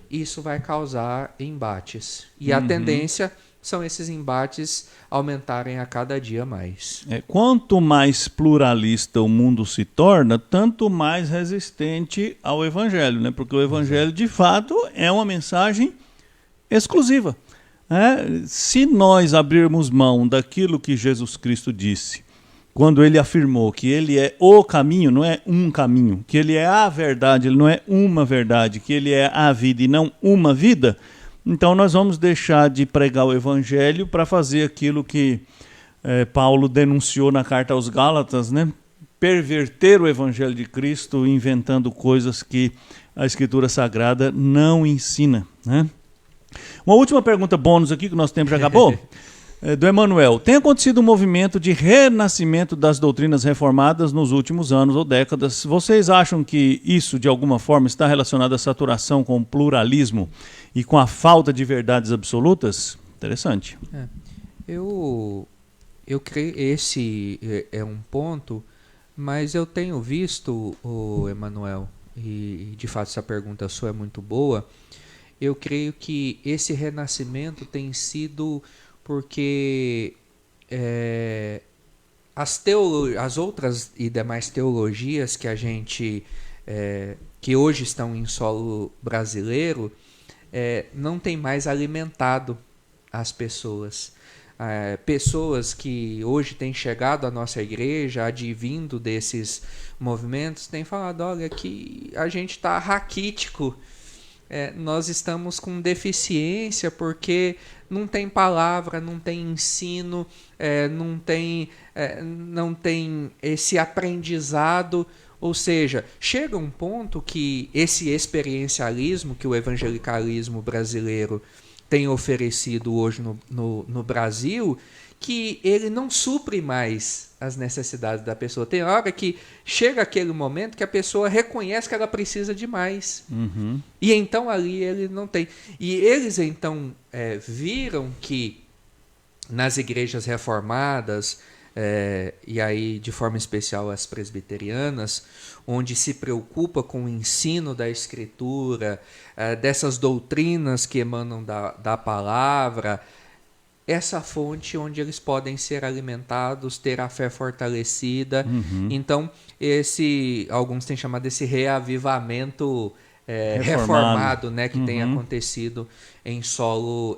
isso vai causar embates. E a tendência são esses embates aumentarem a cada dia mais. Quanto mais pluralista o mundo se torna, tanto mais resistente ao Evangelho, né? Porque o Evangelho, de fato, é uma mensagem exclusiva. Se nós abrirmos mão daquilo que Jesus Cristo disse, quando ele afirmou que ele é o caminho, não é um caminho, que ele é a verdade, ele não é uma verdade, que ele é a vida e não uma vida, então nós vamos deixar de pregar o Evangelho para fazer aquilo que Paulo denunciou na carta aos Gálatas, né? Perverter o Evangelho de Cristo, inventando coisas que a Escritura Sagrada não ensina, né? Uma última pergunta bônus aqui, que o nosso tempo já acabou, do Emanuel. Tem acontecido um movimento de renascimento das doutrinas reformadas nos últimos anos ou décadas. Vocês acham que isso, de alguma forma, está relacionado à saturação com o pluralismo e com a falta de verdades absolutas? Interessante. Eu creio esse é um ponto, mas eu tenho visto, Emanuel, e de fato essa pergunta sua é muito boa, eu creio que esse renascimento tem sido porque as outras e demais teologias que a gente que hoje estão em solo brasileiro não tem mais alimentado as pessoas. Pessoas que hoje têm chegado à nossa igreja, advindo desses movimentos, têm falado, olha, que a gente está raquítico, nós estamos com deficiência porque não tem palavra, não tem ensino, não tem esse aprendizado. Ou seja, chega um ponto que esse experiencialismo que o evangelicalismo brasileiro tem oferecido hoje no Brasil, que ele não supre mais as necessidades da pessoa. Tem hora que chega aquele momento que a pessoa reconhece que ela precisa de mais. Uhum. E então ali ele não tem. E eles então viram que nas igrejas reformadas, e aí de forma especial as presbiterianas, onde se preocupa com o ensino da Escritura, dessas doutrinas que emanam da palavra, essa fonte onde eles podem ser alimentados, ter a fé fortalecida. Uhum. Então, alguns têm chamado esse reavivamento reformado, né, que tem acontecido em solo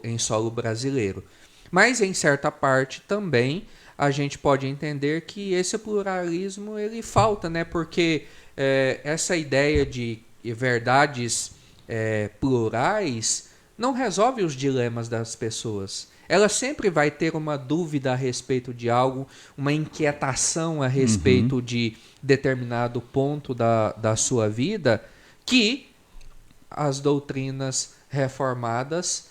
brasileiro. Mas, em certa parte, também a gente pode entender que esse pluralismo ele falta, né, porque essa ideia de verdades plurais não resolve os dilemas das pessoas. Ela sempre vai ter uma dúvida a respeito de algo, uma inquietação a respeito de determinado ponto da sua vida, que as doutrinas reformadas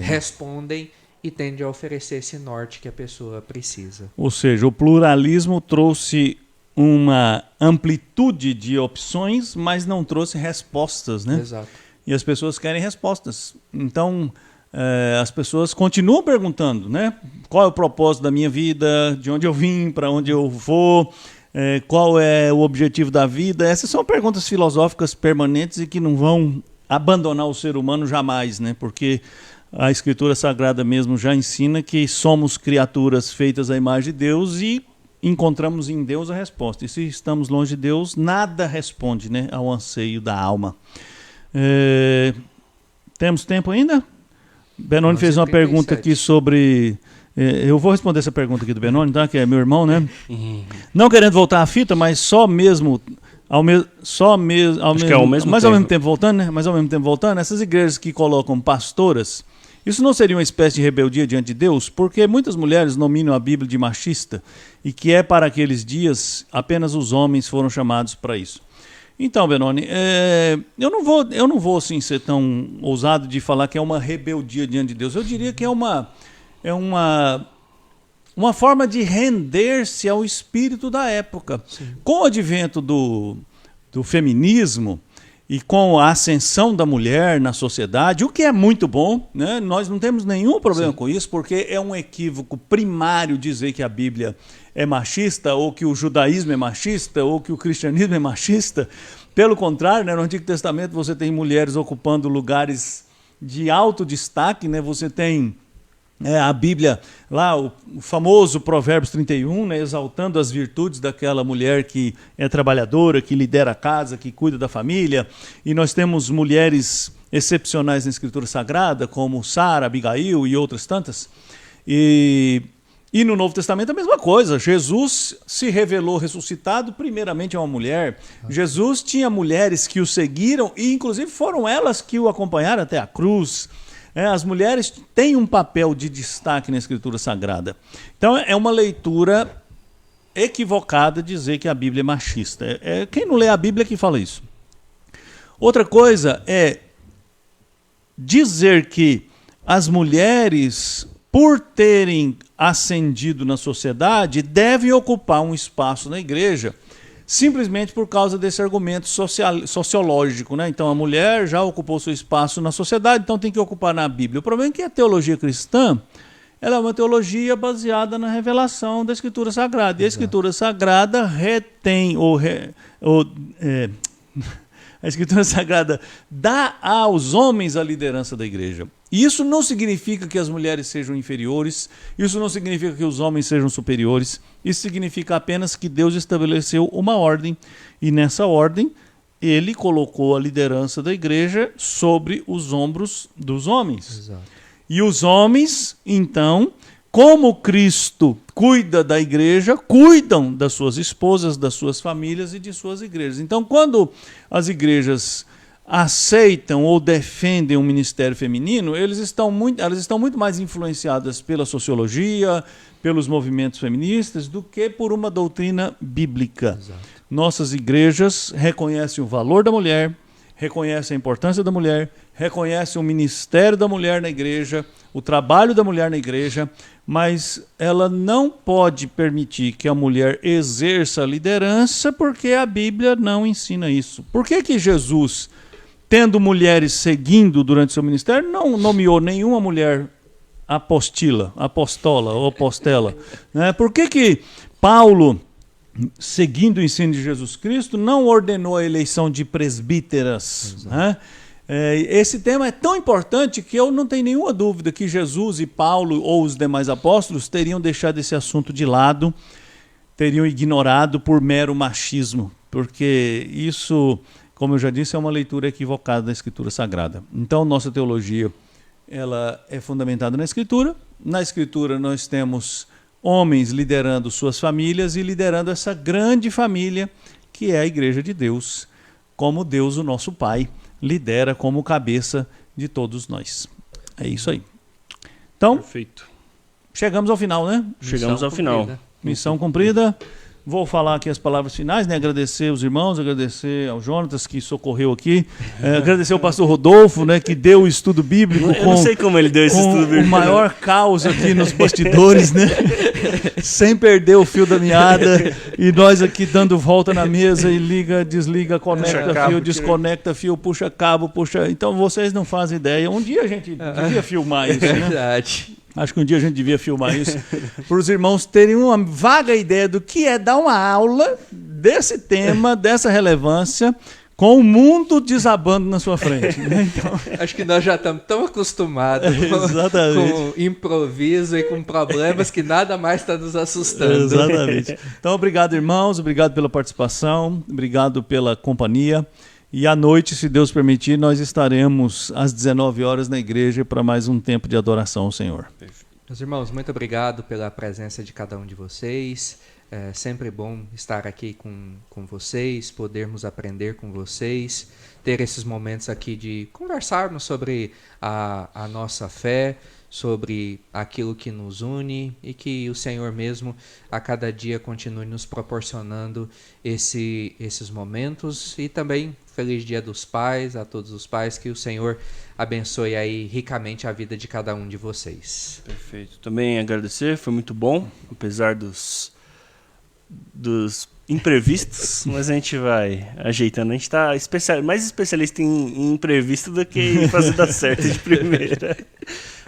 respondem e tendem a oferecer esse norte que a pessoa precisa. Ou seja, o pluralismo trouxe uma amplitude de opções, mas não trouxe respostas, né? Exato. E as pessoas querem respostas. Então, as pessoas continuam perguntando, né? Qual é o propósito da minha vida? De onde eu vim? Para onde eu vou? Qual é o objetivo da vida? Essas são perguntas filosóficas permanentes e que não vão abandonar o ser humano jamais, né? Porque a Escritura Sagrada mesmo já ensina que somos criaturas feitas à imagem de Deus e encontramos em Deus a resposta. E se estamos longe de Deus, nada responde, né, ao anseio da alma. Temos tempo ainda? Benoni fez uma pergunta aqui sobre... eu vou responder essa pergunta aqui do Benoni, tá? Que é meu irmão, né? Não querendo voltar à fita, mas só mesmo... ao mesmo tempo voltando, né? Mas ao mesmo tempo voltando, essas igrejas que colocam pastoras, isso não seria uma espécie de rebeldia diante de Deus? Porque muitas mulheres nominam a Bíblia de machista e que para aqueles dias apenas os homens foram chamados para isso. Então, Benoni, eu não vou assim, ser tão ousado de falar que é uma rebeldia diante de Deus. Eu diria que é uma forma de render-se ao espírito da época. Sim. Com o advento do feminismo e com a ascensão da mulher na sociedade, o que é muito bom, né? Nós não temos nenhum problema com isso, porque é um equívoco primário dizer que a Bíblia é machista, ou que o judaísmo é machista, ou que o cristianismo é machista. Pelo contrário, né, no Antigo Testamento você tem mulheres ocupando lugares de alto destaque, né? Você tem a Bíblia, lá o famoso Provérbios 31, né, exaltando as virtudes daquela mulher que é trabalhadora, que lidera a casa, que cuida da família. E nós temos mulheres excepcionais na Escritura Sagrada, como Sara, Abigail e outras tantas. E no Novo Testamento a mesma coisa. Jesus se revelou ressuscitado primeiramente a uma mulher. Jesus tinha mulheres que o seguiram e inclusive foram elas que o acompanharam até a cruz. As mulheres têm um papel de destaque na Escritura Sagrada. Então é uma leitura equivocada dizer que a Bíblia é machista. Quem não lê a Bíblia que fala isso. Outra coisa é dizer que as mulheres, por terem ascendido na sociedade, devem ocupar um espaço na igreja, simplesmente por causa desse argumento sociológico, né? Então a mulher já ocupou seu espaço na sociedade, então tem que ocupar na Bíblia. O problema é que a teologia cristã, ela é uma teologia baseada na revelação da Escritura Sagrada. E a Escritura Sagrada retém, a Escritura Sagrada dá aos homens a liderança da igreja. Isso não significa que as mulheres sejam inferiores, isso não significa que os homens sejam superiores, isso significa apenas que Deus estabeleceu uma ordem, e nessa ordem ele colocou a liderança da igreja sobre os ombros dos homens. Exato. E os homens, então, como Cristo cuida da igreja, cuidam das suas esposas, das suas famílias e de suas igrejas. Então, quando as igrejas aceitam ou defendem o ministério feminino, elas estão muito mais influenciadas pela sociologia, pelos movimentos feministas, do que por uma doutrina bíblica. Exato. Nossas igrejas reconhecem o valor da mulher, reconhecem a importância da mulher, reconhecem o ministério da mulher na igreja, o trabalho da mulher na igreja, mas ela não pode permitir que a mulher exerça a liderança, porque a Bíblia não ensina isso. Por que Jesus, tendo mulheres seguindo durante seu ministério, não nomeou nenhuma mulher apostola ou apostela? Né? Por que Paulo, seguindo o ensino de Jesus Cristo, não ordenou a eleição de presbíteras? Né? Esse tema é tão importante que eu não tenho nenhuma dúvida que Jesus e Paulo ou os demais apóstolos teriam deixado esse assunto de lado, teriam ignorado por mero machismo, porque isso, como eu já disse, é uma leitura equivocada da Escritura Sagrada. Então, nossa teologia, ela é fundamentada na Escritura. Na Escritura nós temos homens liderando suas famílias e liderando essa grande família que é a Igreja de Deus, como Deus, o nosso Pai, lidera como cabeça de todos nós. É isso aí. Então, perfeito. Chegamos ao final, né? Chegamos ao final. Missão cumprida. Vou falar aqui as palavras finais, né? Agradecer os irmãos, agradecer ao Jonatas que socorreu aqui, agradecer ao pastor Rodolfo, né, que deu o estudo bíblico. Eu não sei como ele deu esse estudo bíblico. O maior caos aqui nos bastidores, né? Sem perder o fio da meada, e nós aqui dando volta na mesa e liga, desliga, conecta fio, desconecta fio, puxa cabo, puxa. Então vocês não fazem ideia. Um dia a gente devia filmar isso, né? Verdade. Acho que um dia a gente devia filmar isso, para os irmãos terem uma vaga ideia do que é dar uma aula desse tema, dessa relevância, com o mundo desabando na sua frente. Né? Então, acho que nós já estamos tão acostumados com improviso e com problemas que nada mais está nos assustando. Exatamente. Então, obrigado, irmãos, obrigado pela participação, obrigado pela companhia. E à noite, se Deus permitir, nós estaremos às 19 horas na igreja para mais um tempo de adoração ao Senhor. Meus irmãos, muito obrigado pela presença de cada um de vocês. É sempre bom estar aqui com vocês, podermos aprender com vocês, ter esses momentos aqui de conversarmos sobre a nossa fé, sobre aquilo que nos une, e que o Senhor mesmo a cada dia continue nos proporcionando esses momentos. E também feliz Dia dos Pais a todos os pais, que o Senhor abençoe aí ricamente a vida de cada um de vocês. Perfeito. Também agradecer, foi muito bom, apesar dos imprevistos, mas a gente vai ajeitando. A gente está mais especialista em imprevisto do que em fazer dar certo de primeira.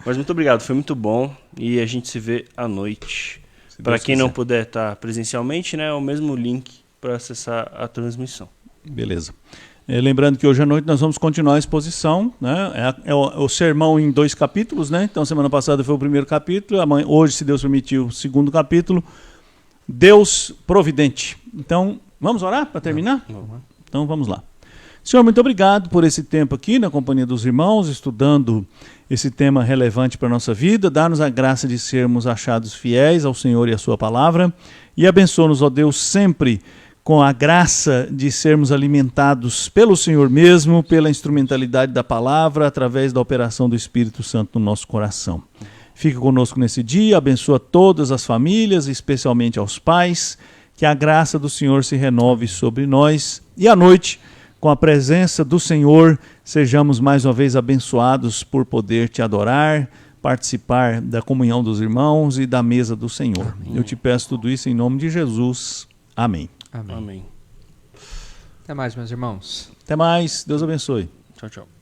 Mas muito obrigado, foi muito bom, e a gente se vê à noite. Para quem não puder estar presencialmente, né, é o mesmo link para acessar a transmissão. Beleza. Lembrando que hoje à noite nós vamos continuar a exposição, né? É o sermão em 2 capítulos, né? Então semana passada foi o primeiro capítulo, hoje, se Deus permitir, o segundo capítulo, Deus Providente. Então, vamos orar para terminar? Então vamos lá. Senhor, muito obrigado por esse tempo aqui na companhia dos irmãos, estudando esse tema relevante para a nossa vida. Dá-nos a graça de sermos achados fiéis ao Senhor e à sua palavra, e abençoa-nos, ó Deus, sempre com a graça de sermos alimentados pelo Senhor mesmo, pela instrumentalidade da palavra, através da operação do Espírito Santo no nosso coração. Fica conosco nesse dia, abençoa todas as famílias, especialmente aos pais, que a graça do Senhor se renove sobre nós. E à noite, com a presença do Senhor, sejamos mais uma vez abençoados por poder te adorar, participar da comunhão dos irmãos e da mesa do Senhor. Amém. Eu te peço tudo isso em nome de Jesus. Amém. Amém. Amém. Até mais, meus irmãos. Até mais. Deus abençoe. Tchau, tchau.